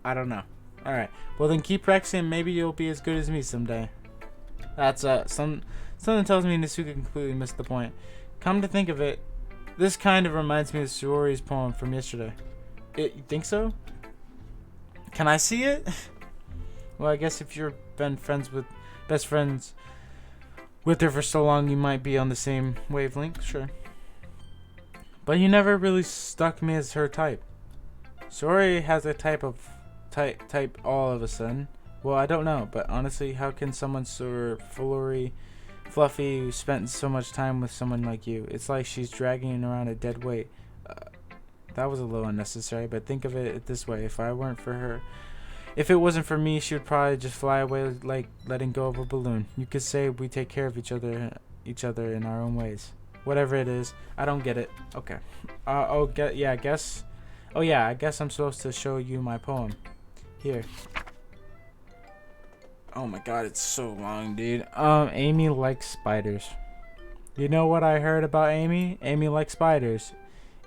I don't know. Alright. Well, then keep practicing. Maybe you'll be as good as me someday. That's, something tells me Nasuka completely missed the point. Come to think of it, this kind of reminds me of Suri's poem from yesterday. You think so? Can I see it? Well, I guess if you've been best friends with her for so long, you might be on the same wavelength, sure. But you never really struck me as her type. Suri has a type all of a sudden. Well, I don't know, but honestly, how can someone so fluffy, who spent so much time with someone like you? It's like she's dragging around a dead weight. that was a little unnecessary, but think of it this way. If it wasn't for me, she would probably just fly away like letting go of a balloon. You could say we take care of each other in our own ways. Whatever it is, I don't get it. Okay. I guess. Oh yeah, I guess I'm supposed to show you my poem. Here. Oh my god, it's so long, dude. Amy likes spiders. You know what I heard about Amy? Amy likes spiders.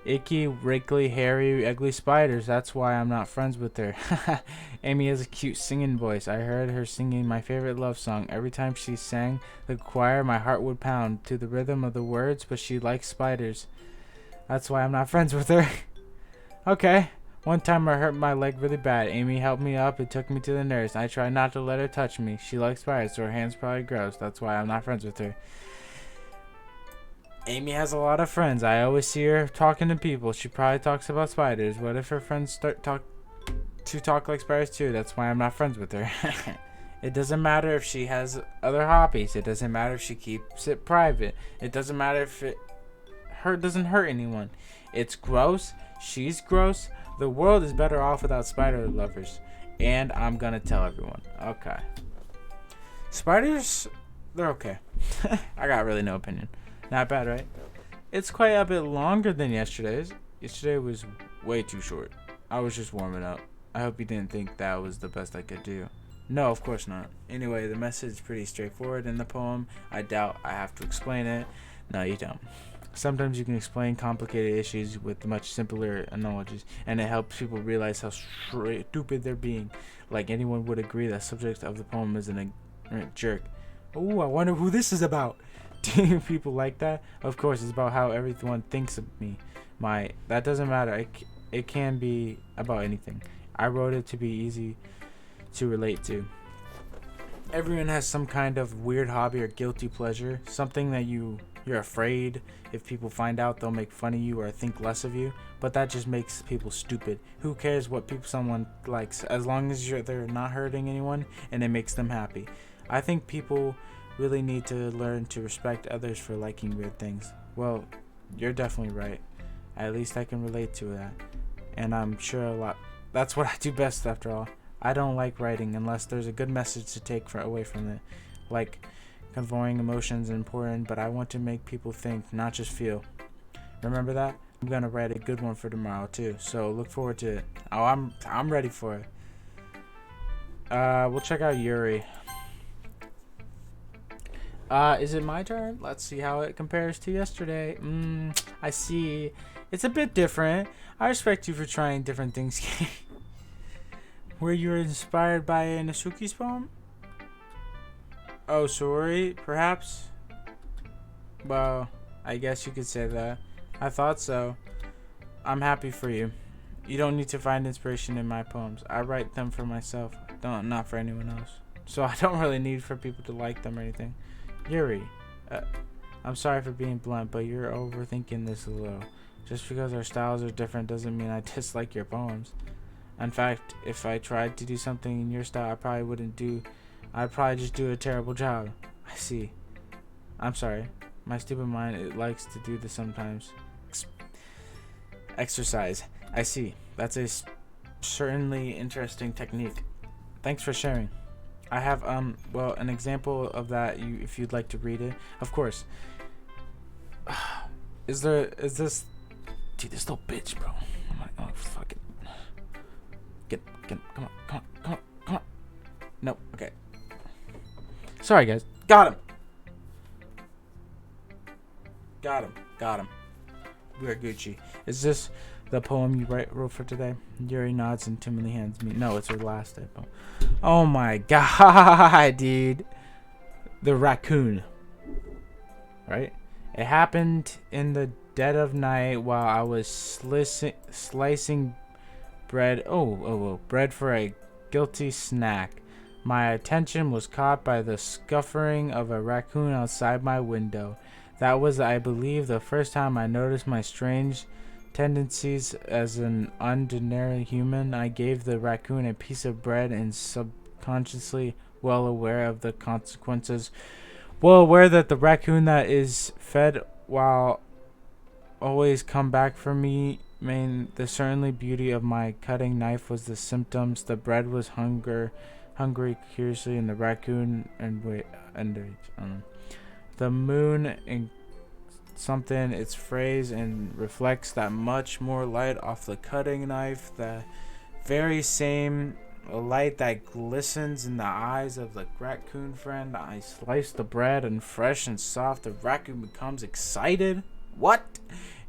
Icky, wrinkly, hairy, ugly spiders. That's why I'm not friends with her. Amy has a cute singing voice. I heard her singing my favorite love song. Every time she sang the choir, my heart would pound to the rhythm of the words, but she likes spiders. That's why I'm not friends with her. Okay. One time I hurt my leg really bad. Amy helped me up and took me to the nurse. I tried not to let her touch me. She likes spiders, so her hands probably gross. That's why I'm not friends with her. Amy has a lot of friends. I always see her talking to people. She probably talks about spiders. What if her friends start talk like spiders too? That's why I'm not friends with her. It doesn't matter if she has other hobbies. It doesn't matter if she keeps it private. It doesn't matter if it doesn't hurt anyone. It's gross. She's gross. The world is better off without spider lovers. And I'm gonna tell everyone. Okay. Spiders, they're okay. I got really no opinion. Not bad, right? It's quite a bit longer than yesterday's. Yesterday was way too short. I was just warming up. I hope you didn't think that was the best I could do. No, of course not. Anyway, the message is pretty straightforward in the poem. I doubt I have to explain it. No, you don't. Sometimes you can explain complicated issues with much simpler analogies, and it helps people realize how stupid they're being. Like anyone would agree, the subject of the poem is an ignorant jerk. Oh, I wonder who this is about. Do people like that? Of course, it's about how everyone thinks of me. That doesn't matter. It can be about anything. I wrote it to be easy to relate to. Everyone has some kind of weird hobby or guilty pleasure, something that you're afraid if people find out they'll make fun of you or think less of you, but that just makes people stupid. Who cares what someone likes, as long as they're not hurting anyone and it makes them happy. I think people really need to learn to respect others for liking weird things. Well, you're definitely right. At least I can relate to that. And I'm sure a lot. That's what I do best after all. I don't like writing unless there's a good message to take away from it. Like, conveying emotions is important, but I want to make people think, not just feel. Remember that? I'm gonna write a good one for tomorrow too, so look forward to it. Oh, I'm ready for it. We'll check out Yuri. Is it my turn? Let's see how it compares to yesterday. I see. It's a bit different. I respect you for trying different things. Were you inspired by Nasuki's poem? Oh, sorry, perhaps? Well, I guess you could say that. I thought so. I'm happy for you. You don't need to find inspiration in my poems. I write them for myself, not for anyone else. So I don't really need for people to like them or anything. Yuri, I'm sorry for being blunt, but you're overthinking this a little. Just because our styles are different doesn't mean I dislike your poems. In fact, if I tried to do something in your style, I'd probably just do a terrible job. I see. I'm sorry. My stupid mind, it likes to do this sometimes. Exercise. I see. That's a certainly interesting technique. Thanks for sharing. I have an example of that if you'd like to read it. Of course. Is this dude, this little bitch, bro. I'm like, oh fuck it. Come on. Nope, okay. Sorry guys. Got him. We are Gucci. Is this the poem you wrote for today? Yuri nods and timidly hands me. No, it's her last day poem. Oh my god, dude. The raccoon. Right? It happened in the dead of night while I was slicing bread. Bread for a guilty snack. My attention was caught by the scuffling of a raccoon outside my window. That was, I believe, the first time I noticed my strange tendencies as an ordinary human. I gave the raccoon a piece of bread and subconsciously well aware of the consequences. Well aware that the raccoon that is fed will always come back for me the certainly beauty of my cutting knife was the symptoms. The bread was hungry curiously, and the raccoon the moon and something its phrase and reflects that much more light off the cutting knife. The very same light that glistens in the eyes of the raccoon friend. I slice the bread, and fresh and soft, the raccoon becomes excited. What?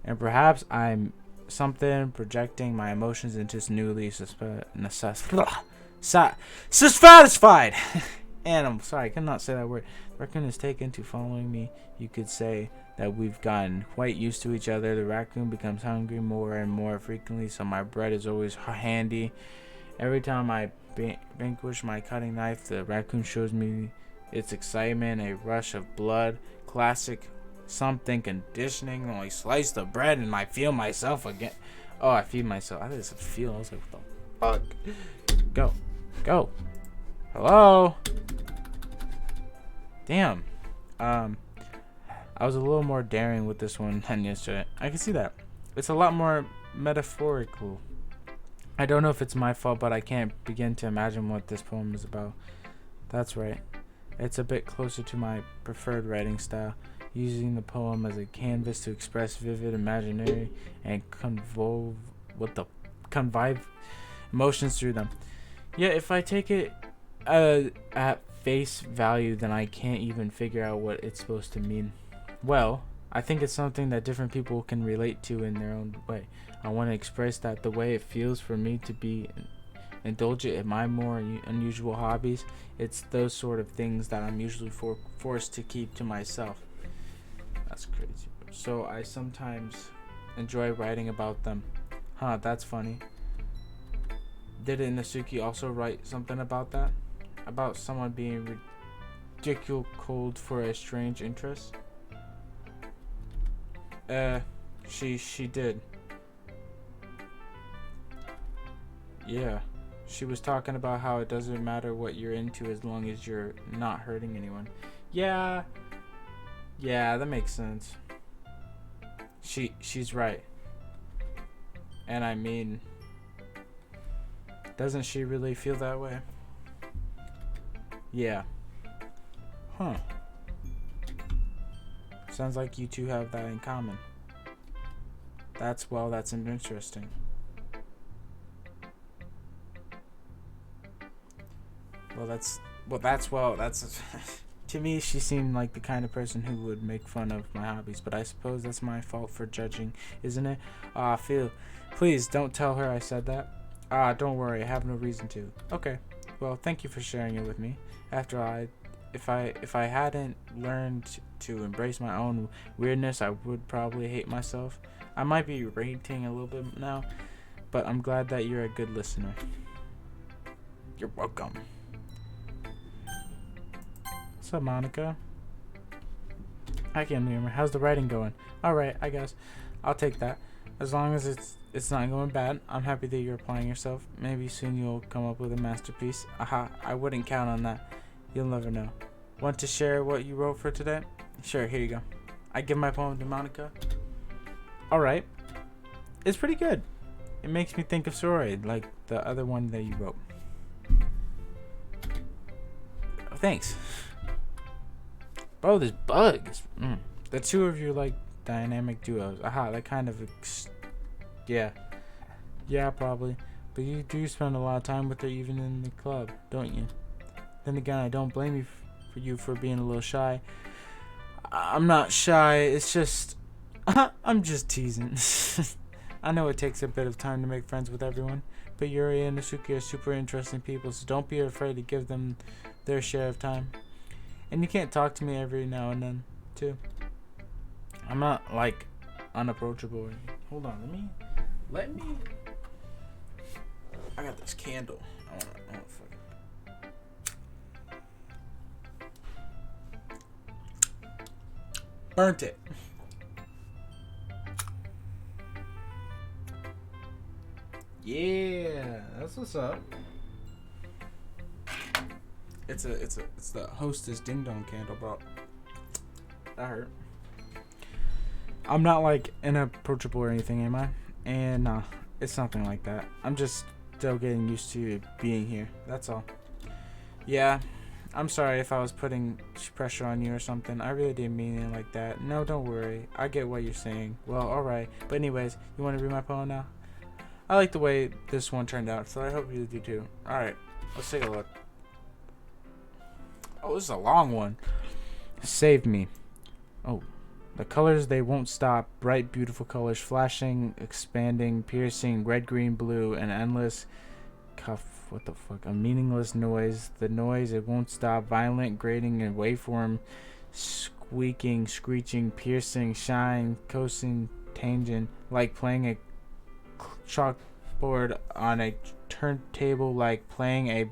And perhaps I'm something projecting my emotions into this newly satisfied. And I'm sorry, I cannot say that word. The raccoon is taken to following me. You could say that we've gotten quite used to each other. The raccoon becomes hungry more and more frequently, so my bread is always handy. Every time I vanquish my cutting knife, the raccoon shows me its excitement, a rush of blood. Classic something conditioning. When I slice the bread and I feel myself again. Oh, I feed myself. I think it's a feel. I was like, what the fuck? Go. Hello? Damn. I was a little more daring with this one than yesterday. I can see that. It's a lot more metaphorical. I don't know if it's my fault, but I can't begin to imagine what this poem is about. That's right. It's a bit closer to my preferred writing style, using the poem as a canvas to express vivid imaginary and convive emotions through them. Yet if I take it at face value, then I can't even figure out what it's supposed to mean. Well, I think it's something that different people can relate to in their own way. I want to express that the way it feels for me to be indulgent in my more unusual hobbies. It's those sort of things that I'm usually forced to keep to myself. That's crazy. So I sometimes enjoy writing about them. Huh, that's funny. Did Inosuke also write something about that? About someone being ridiculed for a strange interest? She did. Yeah. She was talking about how it doesn't matter what you're into as long as you're not hurting anyone. Yeah, that makes sense. She's right. And I mean, doesn't she really feel that way? Yeah. Huh. Sounds like you two have that in common. That's interesting. That's to me, she seemed like the kind of person who would make fun of my hobbies, but I suppose that's my fault for judging, isn't it? Phil, please don't tell her I said that. Don't worry, I have no reason to. Okay. Well, thank you for sharing it with me. If I hadn't learned to embrace my own weirdness, I would probably hate myself. I might be ranting a little bit now, but I'm glad that you're a good listener. You're welcome. What's up, Monica? I can't remember. How's the writing going? Alright, I guess. I'll take that. As long as it's not going bad, I'm happy that you're applying yourself. Maybe soon you'll come up with a masterpiece. Aha, I wouldn't count on that. You'll never know. Want to share what you wrote for today? Sure, here you go. I give my poem to Monica. Alright. It's pretty good. It makes me think of Soroi, like the other one that you wrote. Oh, thanks. Bro, this bug is... The two of you like dynamic duos. Aha, that kind of... Yeah, probably. But you do spend a lot of time with her even in the club, don't you? Then again, I don't blame you for being a little shy. I'm not shy, it's just... I'm just teasing. I know it takes a bit of time to make friends with everyone, but Yuri and Inosuke are super interesting people, so don't be afraid to give them their share of time. And you can't talk to me every now and then, too. I'm not, like, unapproachable. Hold on, let me... I got this candle. I wanna burnt it. Yeah, that's what's up. It's the Hostess Ding Dong candle, bro. That hurt. I'm not like inapproachable or anything, am I? And it's nothing like that. I'm just still getting used to being here. That's all. Yeah, I'm sorry if I was putting pressure on you or something. I really didn't mean it like that. No, don't worry. I get what you're saying. Well, alright. But anyways, you want to read my poem now? I like the way this one turned out, so I hope you do too. Alright, let's take a look. Oh, this is a long one. Save me. Oh, the colors, they won't stop. Bright, beautiful colors, flashing, expanding, piercing, red, green, blue, and endless what the fuck? A meaningless noise. The noise, it won't stop. Violent, grating, and waveform. Squeaking, screeching, piercing, shine, coasting, tangent. Like playing a chalkboard on a turntable. Like playing a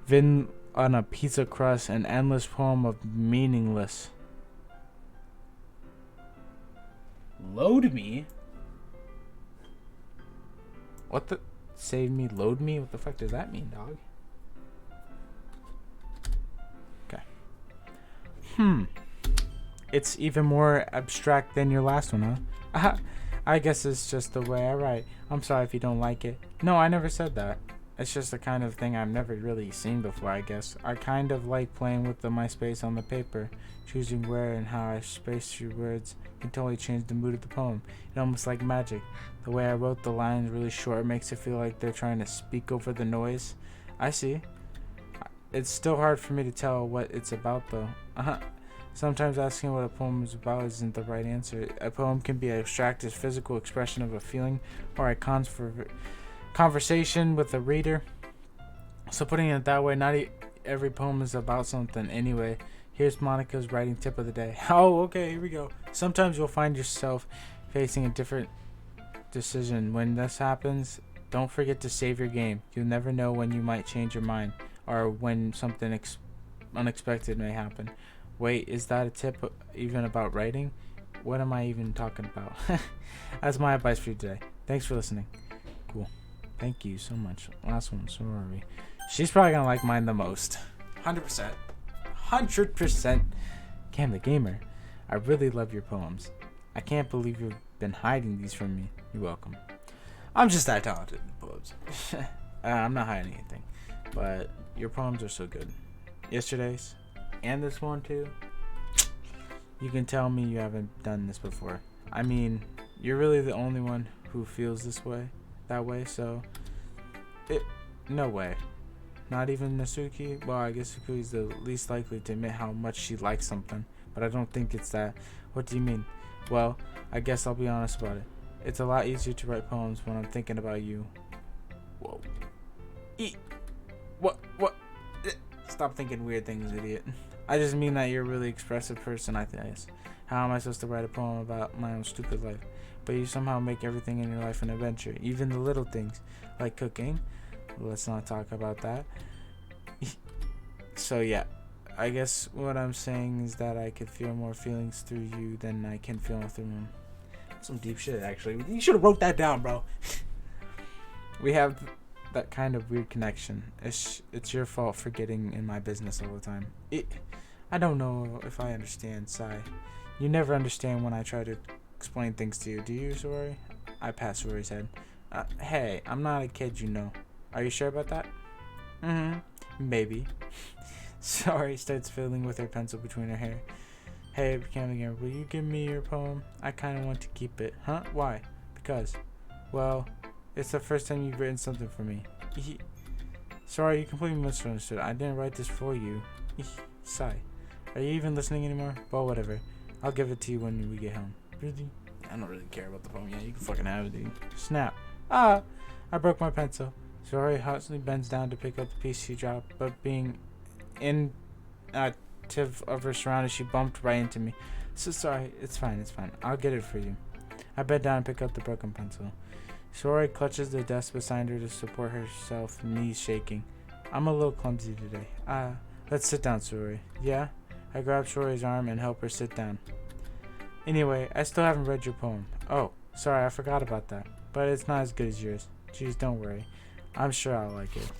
vin on a pizza crust. An endless poem of meaningless. Load me? What the? Save me, load me? What the fuck does that mean, dog? Okay. It's even more abstract than your last one, huh? I guess it's just the way I write. I'm sorry if you don't like it. No, I never said that. It's just the kind of thing I've never really seen before, I guess. I kind of like playing with my space on the paper. Choosing where and how I space through words can totally change the mood of the poem. It's almost like magic. The way I wrote the lines really short makes it feel like they're trying to speak over the noise. I see. It's still hard for me to tell what it's about, though. Sometimes asking what a poem is about isn't the right answer. A poem can be an abstract physical expression of a feeling or a conversation with a reader. So putting it that way, not every poem is about something anyway. Here's Monica's writing tip of the day. Oh, okay, here we go. Sometimes you'll find yourself facing a different decision. When this happens, don't forget to save your game. You'll never know when you might change your mind or when something unexpected may happen. Wait, is that a tip even about writing? What am I even talking about? That's my advice for you today. Thanks for listening. Cool. Thank you so much. Last one, sorry. She's probably gonna like mine the most. 100%. 100%. Cam the Gamer, I really love your poems. I can't believe you've been hiding these from me. You're welcome. I'm just that talented in poems. I'm not hiding anything. But your poems are so good. Yesterday's and this one too. You can tell me you haven't done this before. I mean, you're really the only one who feels that way, so no way. Not even Nasuki? Well, I guess Suku's the least likely to admit how much she likes something, but I don't think it's that. What do you mean? Well, I guess I'll be honest about it. It's a lot easier to write poems when I'm thinking about you. Whoa. What? Stop thinking weird things, idiot. I just mean that you're a really expressive person, I guess. How am I supposed to write a poem about my own stupid life? But you somehow make everything in your life an adventure, even the little things, like cooking. Let's not talk about that. So yeah, I guess what I'm saying is that I could feel more feelings through you than I can feel through him. Some deep shit, actually. You should have wrote that down, bro. We have that kind of weird connection. It's your fault for getting in my business all the time. I don't know if I understand, Sai. You never understand when I try to explain things to you, do you, Sori? I pat Sori's head. Hey, I'm not a kid, you know. Are you sure about that? Maybe. Sori starts fiddling with her pencil between her hair. Hey, Cam, will you give me your poem? I kind of want to keep it. Huh? Why? Because, well, it's the first time you've written something for me. Sorry, you completely misunderstood. I didn't write this for you. Sigh. Are you even listening anymore? Well, whatever. I'll give it to you when we get home. Really? I don't really care about the poem. Yeah, you can fucking have it, dude. Snap. I broke my pencil. Sorry hastily bends down to pick up the piece she dropped, but being inattentive of her surroundings, she bumped right into me. So sorry. It's fine. I'll get it for you. I bend down and pick up the broken pencil. Sori clutches the desk beside her to support herself, knees shaking. I'm a little clumsy today. Let's sit down, Sori. Yeah? I grab Sori's arm and help her sit down. Anyway, I still haven't read your poem. Oh, sorry, I forgot about that. But it's not as good as yours. Jeez, don't worry. I'm sure I'll like it.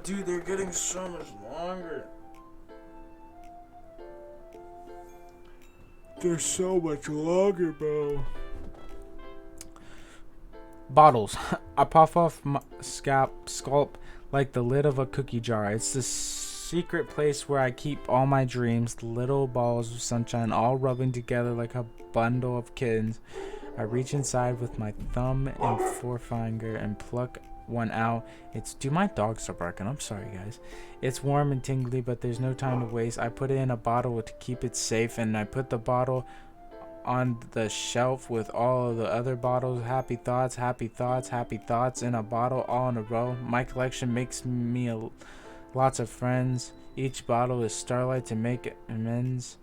Dude, they're getting so much longer. They're so much longer, bro. Bottles. I puff off my scalp like the lid of a cookie jar. It's the secret place where I keep all my dreams, little balls of sunshine all rubbing together like a bundle of kittens. I reach inside with my thumb and forefinger and pluck one out. My dogs are barking. I'm sorry, guys. It's warm and tingly, but there's no time to waste. I put it in a bottle to keep it safe, and I put the bottle on the shelf with all of the other bottles. Happy thoughts, happy thoughts, happy thoughts in a bottle all in a row. My collection makes me lots of friends. Each bottle is starlight to make amends.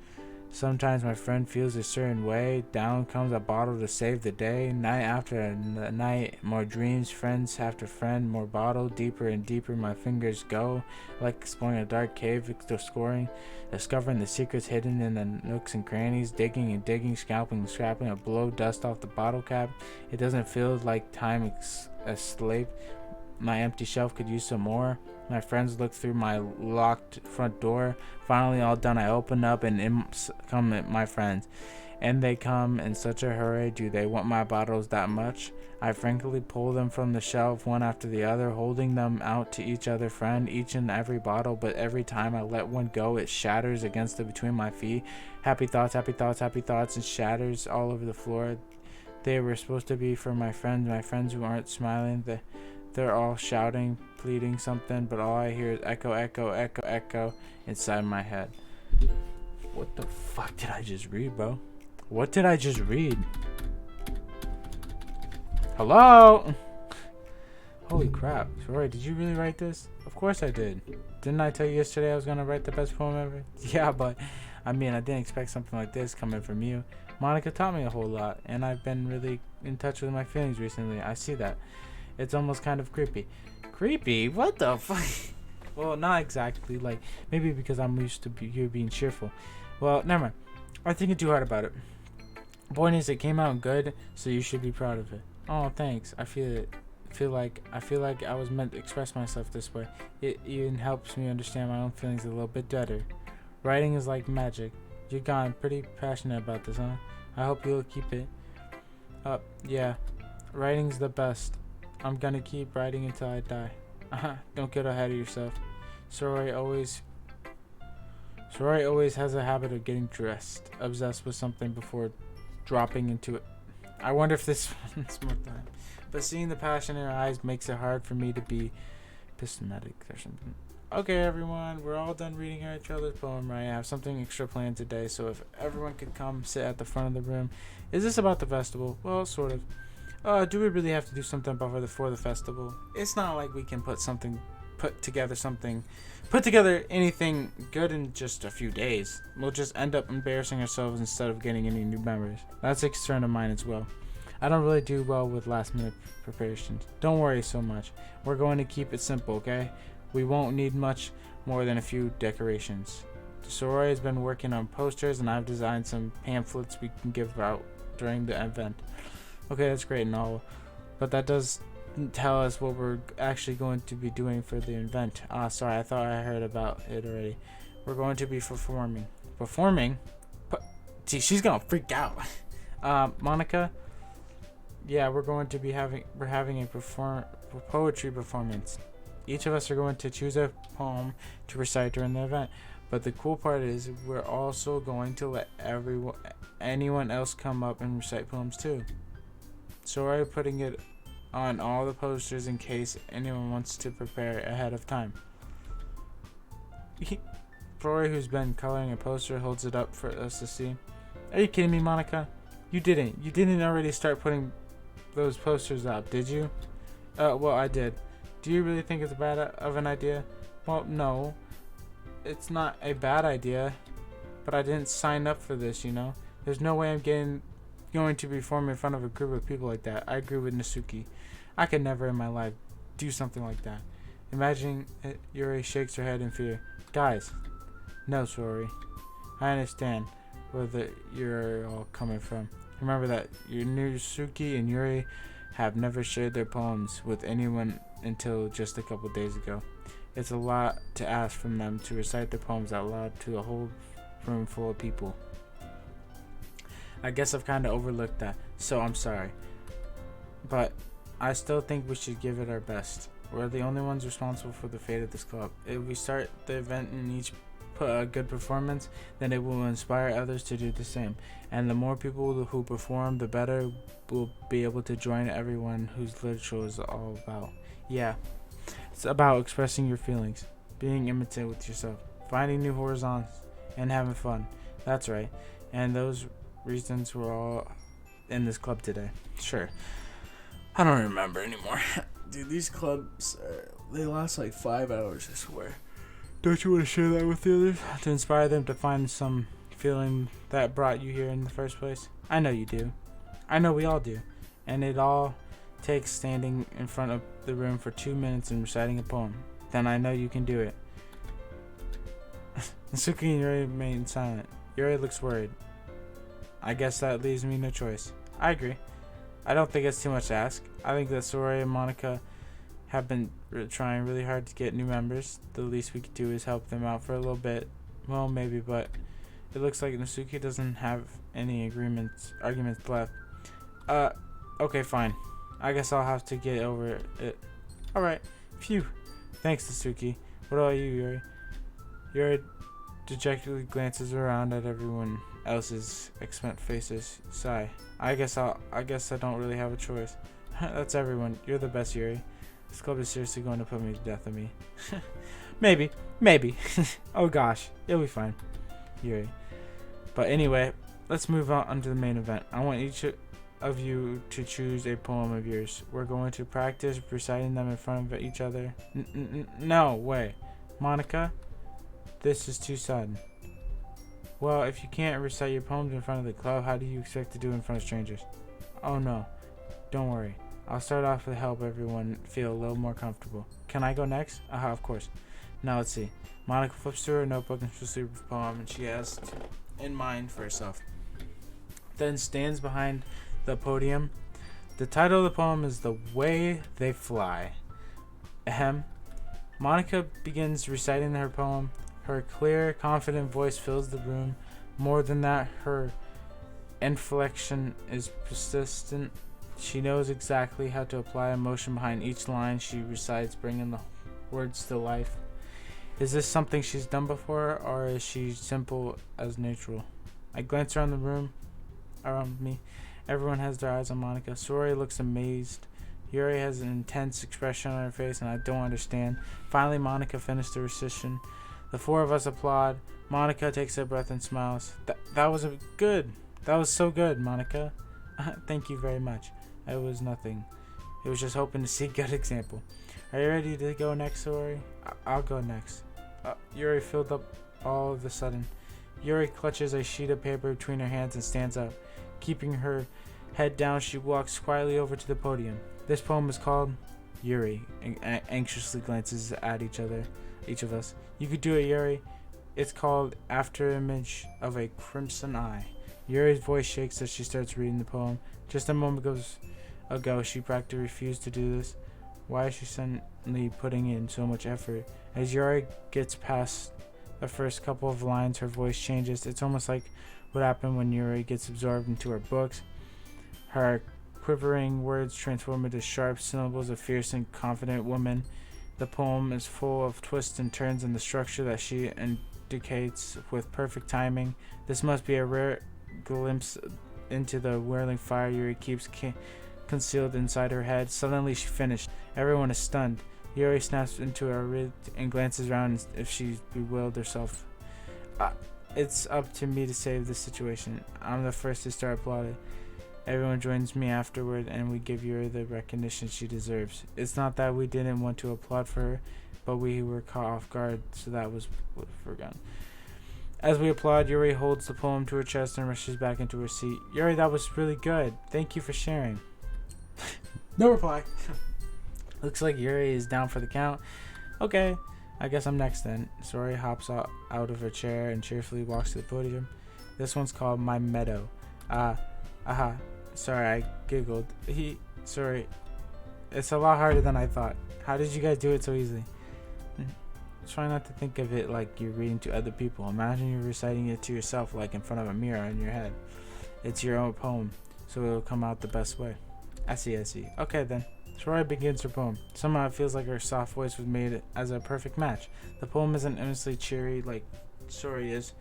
Sometimes my friend feels a certain way. Down comes a bottle to save the day. Night after night, more dreams, friends after friend, more bottle. Deeper and deeper my fingers go, like exploring a dark cave, discovering the secrets hidden in the nooks and crannies, digging and digging, scalping and scrapping, to blow dust off the bottle cap. It doesn't feel like time escaped. My empty shelf could use some more. My friends look through my locked front door. Finally, all done, I open up and in come my friends. And they come in such a hurry. Do they want my bottles that much? I frankly pull them from the shelf one after the other, holding them out to each other friend, each and every bottle. But every time I let one go, it shatters against between my feet. Happy thoughts, happy thoughts, happy thoughts, and shatters all over the floor. They were supposed to be for my friends who aren't smiling. They're all shouting, pleading something, but all I hear is echo, echo, echo, echo inside my head. What the fuck did I just read, bro? What did I just read? Hello? Holy crap. Sorry, did you really write this? Of course I did. Didn't I tell you yesterday I was going to write the best poem ever? Yeah, but I didn't expect something like this coming from you. Monica taught me a whole lot, and I've been really in touch with my feelings recently. I see that. It's almost kind of creepy. Creepy? What the fuck? Well, not exactly. Like, maybe because I'm used to you being cheerful. Well, never mind. I'm thinking too hard about it. Point is, it came out good, so you should be proud of it. Oh, thanks. I feel it. I feel like I was meant to express myself this way. It even helps me understand my own feelings a little bit better. Writing is like magic. You've gotten pretty passionate about this, huh? I hope you'll keep it up. Yeah, writing's the best. I'm gonna keep writing until I die. Don't get ahead of yourself. Sorry always has a habit of getting obsessed with something before dropping into it. I wonder if this one's more time. But seeing the passion in her eyes makes it hard for me to be pessimistic or something. Okay, everyone, we're all done reading each other's poem, right? I have something extra planned today, so if everyone could come sit at the front of the room. Is this about the festival? Well, sort of. Do we really have to do something for the festival? It's not like we can put together anything good in just a few days. We'll just end up embarrassing ourselves instead of getting any new members. That's a concern of mine as well. I don't really do well with last minute preparations. Don't worry so much. We're going to keep it simple, okay? We won't need much more than a few decorations. Soraya has been working on posters, and I've designed some pamphlets we can give out during the event. Okay, that's great and all, but that doesn't tell us what we're actually going to be doing for the event. Sorry, I thought I heard about it already. We're going to be performing. Performing? See, she's gonna freak out. Monica? Yeah, we're having a poetry performance. Each of us are going to choose a poem to recite during the event. But the cool part is we're also going to let anyone else come up and recite poems too. So we're putting it on all the posters in case anyone wants to prepare ahead of time. Rory, who's been coloring a poster, holds it up for us to see. Are you kidding me, Monica? You didn't already start putting those posters up, did you? Well, I did. Do you really think it's bad of an idea? Well, no. It's not a bad idea, but I didn't sign up for this, you know? There's no way I'm going to perform in front of a group of people like that. I agree with Nasuki. I could never in my life do something like that. Imagining Yuri shakes her head in fear. Guys, no, sorry. I understand where you're all coming from. Remember that Nasuki and Yuri have never shared their poems with anyone until just a couple days ago. It's a lot to ask from them to recite their poems out loud to a whole room full of people. I guess I've kind of overlooked that, so I'm sorry. But I still think we should give it our best. We're the only ones responsible for the fate of this club. If we start the event and each put a good performance, then it will inspire others to do the same. And the more people who perform, the better we'll be able to join everyone whose literature is all about. Yeah, it's about expressing your feelings, being intimate with yourself, finding new horizons, and having fun. That's right. And those reasons were all in this club today. Sure. I don't remember anymore. Dude, these clubs, they last like 5 hours, I swear. Don't you want to share that with the others? To inspire them to find some feeling that brought you here in the first place? I know you do. I know we all do. And it all takes standing in front of the room for 2 minutes and reciting a poem. Then I know you can do it. Suki and Yuri remain silent. Yuri looks worried. I guess that leaves me no choice. I agree. I don't think it's too much to ask. I think that Sori and Monica have been trying really hard to get new members. The least we could do is help them out for a little bit. Well, maybe, but it looks like Nasuki doesn't have any arguments left. Okay, fine. I guess I'll have to get over it. Alright. Phew. Thanks, Nasuki. What about you, Yuri? Yuri dejectedly glances around at everyone else's expectant faces. Sigh. I guess I don't really have a choice. That's everyone. You're the best, Yuri. This club is seriously going to put me to death of me. Maybe. Oh gosh. It'll be fine. Yuri. But anyway, let's move on to the main event. I want each of you to choose a poem of yours. We're going to practice reciting them in front of each other. No way. Monica, this is too sudden. Well, if you can't recite your poems in front of the club, how do you expect to do it in front of strangers? Oh no. Don't worry. I'll start off to help everyone feel a little more comfortable. Can I go next? Aha, of course. Now let's see. Monica flips through her notebook and flips through a poem and she has in mind for herself. Then stands behind the podium. The title of the poem is The Way They Fly. Ahem. Monica begins reciting her poem. Her clear, confident voice fills the room. More than that, her inflection is persistent. She knows exactly how to apply emotion behind each line she recites, bringing the words to life. Is this something she's done before, or is she simple as natural? I glance around the room around me. Everyone has their eyes on Monica. Sori looks amazed. Yuri has an intense expression on her face, and I don't understand. Finally, Monica finished the recitation. The four of us applaud. Monica takes a breath and smiles. That was good. That was so good, Monica. Thank you very much. It was nothing. It was just hoping to see a good example. Are you ready to go next, Sori? I'll go next. Yuri filled up all of a sudden. Yuri clutches a sheet of paper between her hands and stands up. Keeping her head down, she walks quietly over to the podium. This poem is called Yuri, and anxiously glances at each of us. You could do it, Yuri. It's called After Image of a Crimson Eye. Yuri's voice shakes as she starts reading the poem. Just a moment ago, she practically refused to do this. Why is she suddenly putting in so much effort? As Yuri gets past the first couple of lines, her voice changes. It's almost like what happened when Yuri gets absorbed into her books. Her quivering words transform into sharp syllables of fierce and confident woman. The poem is full of twists and turns in the structure that she indicates with perfect timing. This must be a rare glimpse into the whirling fire Yuri keeps concealed inside her head. Suddenly she finished. Everyone is stunned. Yuri snaps into her wrist and glances around as if she's bewildered herself. It's up to me to save this situation. I'm the first to start applauding. Everyone joins me afterward, and we give Yuri the recognition she deserves. It's not that we didn't want to applaud for her, but we were caught off guard, so that was forgotten. As we applaud, Yuri holds the poem to her chest and rushes back into her seat. Yuri, that was really good. Thank you for sharing. No reply. Looks like Yuri is down for the count. Okay, I guess I'm next then. Sori hops out of her chair and cheerfully walks to the podium. This one's called My Meadow. Aha. Sorry, I giggled. Sorry. It's a lot harder than I thought. How did you guys do it so easily? Try not to think of it like you're reading to other people. Imagine you're reciting it to yourself, like in front of a mirror in your head. It's your own poem, so it'll come out the best way. I see. Okay then. Soraya begins her poem. Somehow it feels like her soft voice was made as a perfect match. The poem isn't endlessly cheery like Sorry is.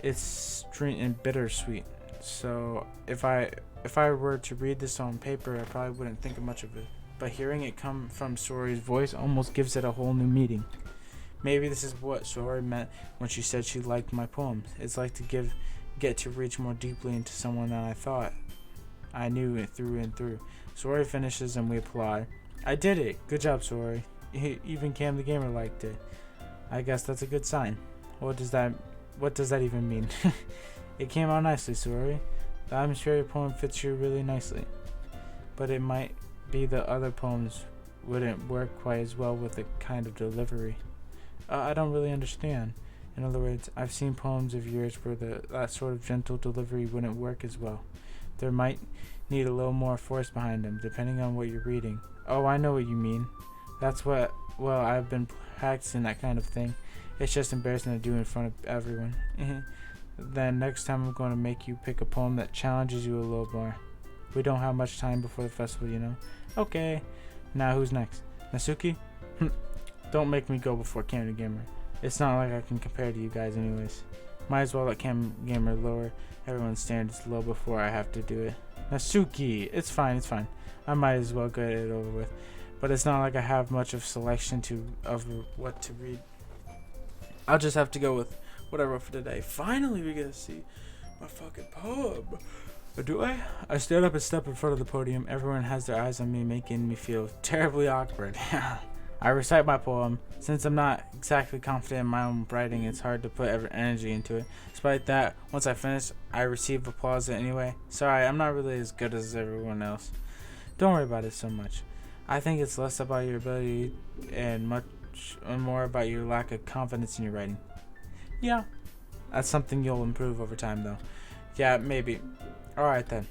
It's sweet and bittersweet. So if I were to read this on paper, I probably wouldn't think much of it. But hearing it come from Sori's voice almost gives it a whole new meaning. Maybe this is what Sori meant when she said she liked my poems. It's like to get to reach more deeply into someone than I thought I knew it through and through. Sori finishes and we applaud. I did it. Good job, Sori. Even Cam the Gamer liked it. I guess that's a good sign. What does that even mean? It came out nicely, Sori. The atmosphere of your poem fits you really nicely. But it might be the other poems wouldn't work quite as well with the kind of delivery. I don't really understand. In other words, I've seen poems of yours where that sort of gentle delivery wouldn't work as well. There might need a little more force behind them, depending on what you're reading. Oh, I know what you mean. That's what, well, I've been practicing that kind of thing. It's just embarrassing to do in front of everyone. Then next time I'm going to make you pick a poem that challenges you a little more. We don't have much time before the festival, you know. Okay. Now who's next? Nasuki? Don't make me go before Cam the Gamer. It's not like I can compare to you guys anyways. Might as well let Cam Gamer lower everyone's standards low before I have to do it. Nasuki! It's fine. I might as well get it over with. But it's not like I have much of selection of what to read. I'll just have to go with what I wrote for today. Finally we get to see my fucking poem. Or do I? I stand up and step in front of the podium. Everyone has their eyes on me, making me feel terribly awkward. I recite my poem. Since I'm not exactly confident in my own writing, it's hard to put energy into it. Despite that, once I finish, I receive applause anyway. Sorry, I'm not really as good as everyone else. Don't worry about it so much. I think it's less about your ability and much more about your lack of confidence in your writing. Yeah, that's something you'll improve over time, though. Yeah, maybe. Alright then.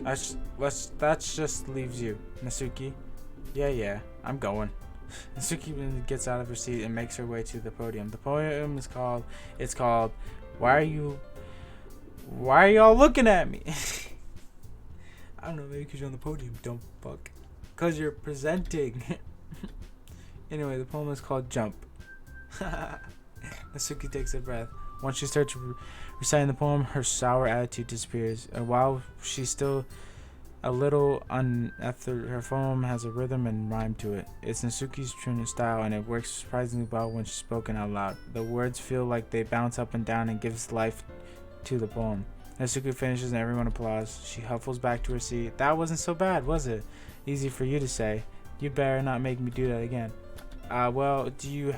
That just leaves you, Nasuki. Yeah, I'm going. Nasuki gets out of her seat and makes her way to the podium. The poem is called Why Are Y'all Looking At Me? I don't know, maybe because you're on the podium, don't fuck. Because you're presenting. Anyway, the poem is called Jump. Nasuki takes a breath. Once she starts reciting the poem, her sour attitude disappears. And while she's still a little unethered, her poem has a rhythm and rhyme to it. It's Nasuki's true style, and it works surprisingly well when she's spoken out loud. The words feel like they bounce up and down and gives life to the poem. Nasuki finishes and everyone applauds. She huffles back to her seat. That wasn't so bad, was it? Easy for you to say. You better not make me do that again. Well, do you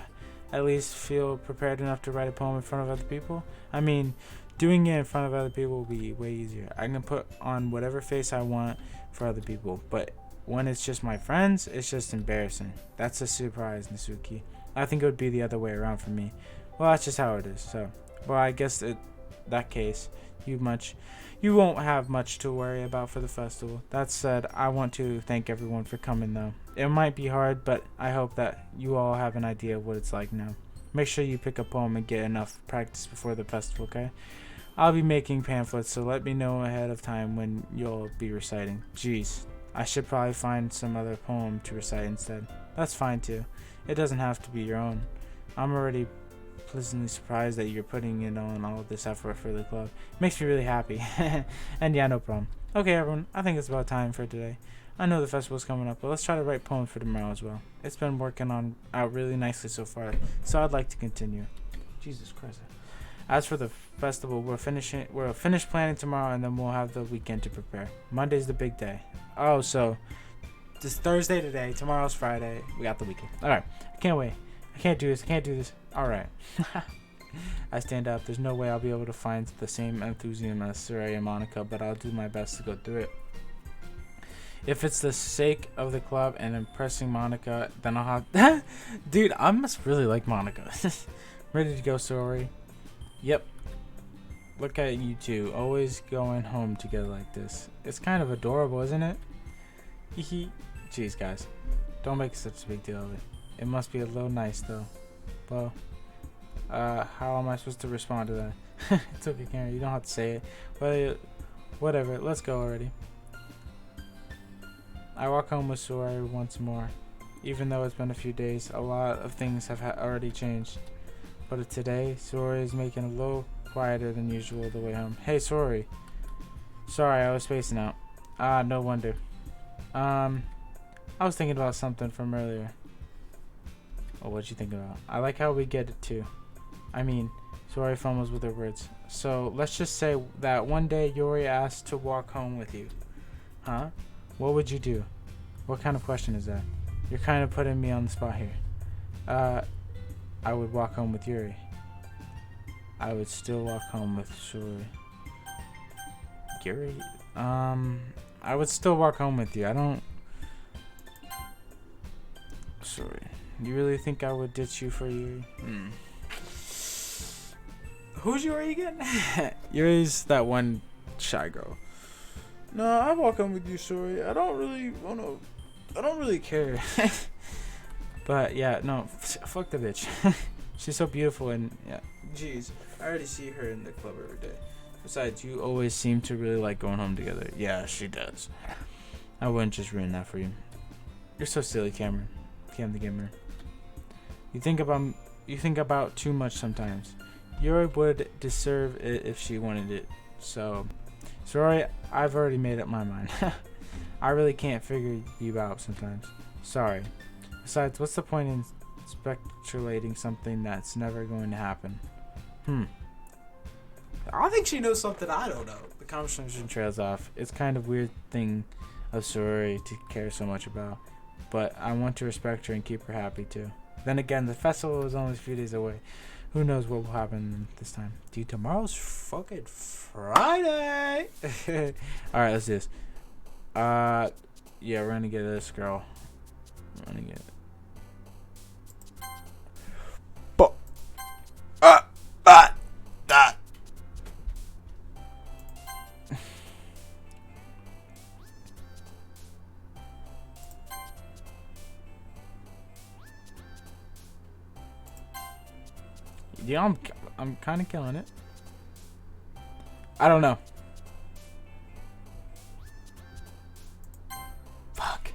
at least feel prepared enough to write a poem in front of other people? I mean, doing it in front of other people will be way easier. I can put on whatever face I want for other people, but when it's just my friends, it's just embarrassing. That's a surprise, Nasuki. I think it would be the other way around for me. Well, that's just how it is. So, well, I guess in that case, you won't have much to worry about for the festival. That said, I want to thank everyone for coming, though. It might be hard, but I hope that you all have an idea of what it's like now. Make sure you pick a poem and get enough practice before the festival, okay? I'll be making pamphlets, so let me know ahead of time when you'll be reciting. Jeez, I should probably find some other poem to recite instead. That's fine too. It doesn't have to be your own. I'm already pleasantly surprised that you're putting in on all this effort for the club. Makes me really happy. And yeah, no problem. Okay, everyone, I think it's about time for today. I know the festival's coming up, but let's try to write poems for tomorrow as well. It's been working out really nicely so far, so I'd like to continue. Jesus Christ. As for the festival, we'll finish planning tomorrow, and then we'll have the weekend to prepare. Monday's the big day. Oh, so it's Thursday today. Tomorrow's Friday. We got the weekend. All right. I can't wait. I can't do this. All right. I stand up. There's no way I'll be able to find the same enthusiasm as Sarai and Monica, but I'll do my best to go through it. If it's the sake of the club and impressing Monica, then I'll have... Dude, I must really like Monica. Ready to go, Sarai? Yep. Look at you two, always going home together like this. It's kind of adorable, isn't it? Hehe. Jeez, guys. Don't make such a big deal of it. It must be a little nice, though. Well, how am I supposed to respond to that? It's okay, Karen. You don't have to say it. Well, whatever. Let's go already. I walk home with Sori once more. Even though it's been a few days, a lot of things have already changed. But today, Sori is making a little quieter than usual the way home. Hey, Sori. Sorry, I was spacing out. No wonder. I was thinking about something from earlier. Oh, what'd you think about? I like how we get it too. I mean, Sori fumbles with her words. So, let's just say that one day Yuri asked to walk home with you. Huh? What would you do? What kind of question is that? You're kind of putting me on the spot here. I would walk home with Yuri. I would still walk home with Sori. Yuri? I would still walk home with you. I don't... Sorry. You really think I would ditch you for Yuri? Who's Yuri again? Yuri's that one shy girl. No, I walk home with you, Sori. I don't really care. But yeah, no, fuck the bitch. She's so beautiful and yeah. Jeez, I already see her in the club every day. Besides, you always seem to really like going home together. Yeah, she does. I wouldn't just ruin that for you. You're so silly, Cameron. Cam the gamer. You think about too much sometimes. Yuri would deserve it if she wanted it. So, sorry, I've already made up my mind. I really can't figure you out sometimes. Sorry. Besides, what's the point in speculating something that's never going to happen? I think she knows something I don't know. The conversation trails off. It's kind of weird thing of Sori to care so much about. But I want to respect her and keep her happy too. Then again, the festival is only a few days away. Who knows what will happen this time? Dude, tomorrow's fucking Friday. Alright, let's do this. Yeah, we're gonna get this girl. We're gonna get yeah, I'm kind of killing it. I don't know. Fuck.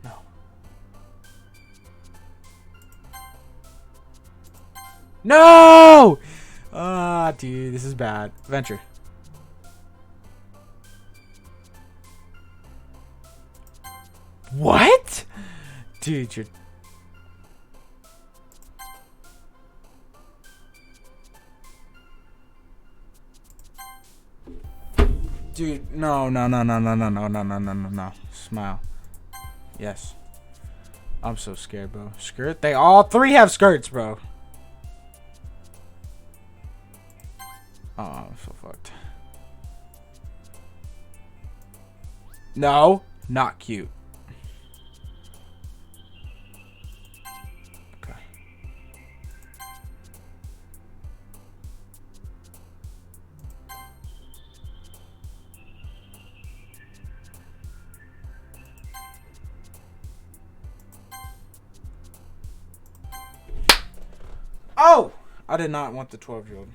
No. No! Dude, this is bad. Venture. What? Dude, you're... Dude, no. Smile. Yes. I'm so scared, bro. Skirt? They all three have skirts, bro. Oh, I'm so fucked. No, not cute. Okay. Oh! I did not want the 12-year-old.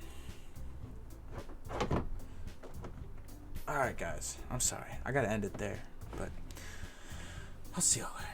Alright, guys. I'm sorry. I gotta end it there. But I'll see y'all later.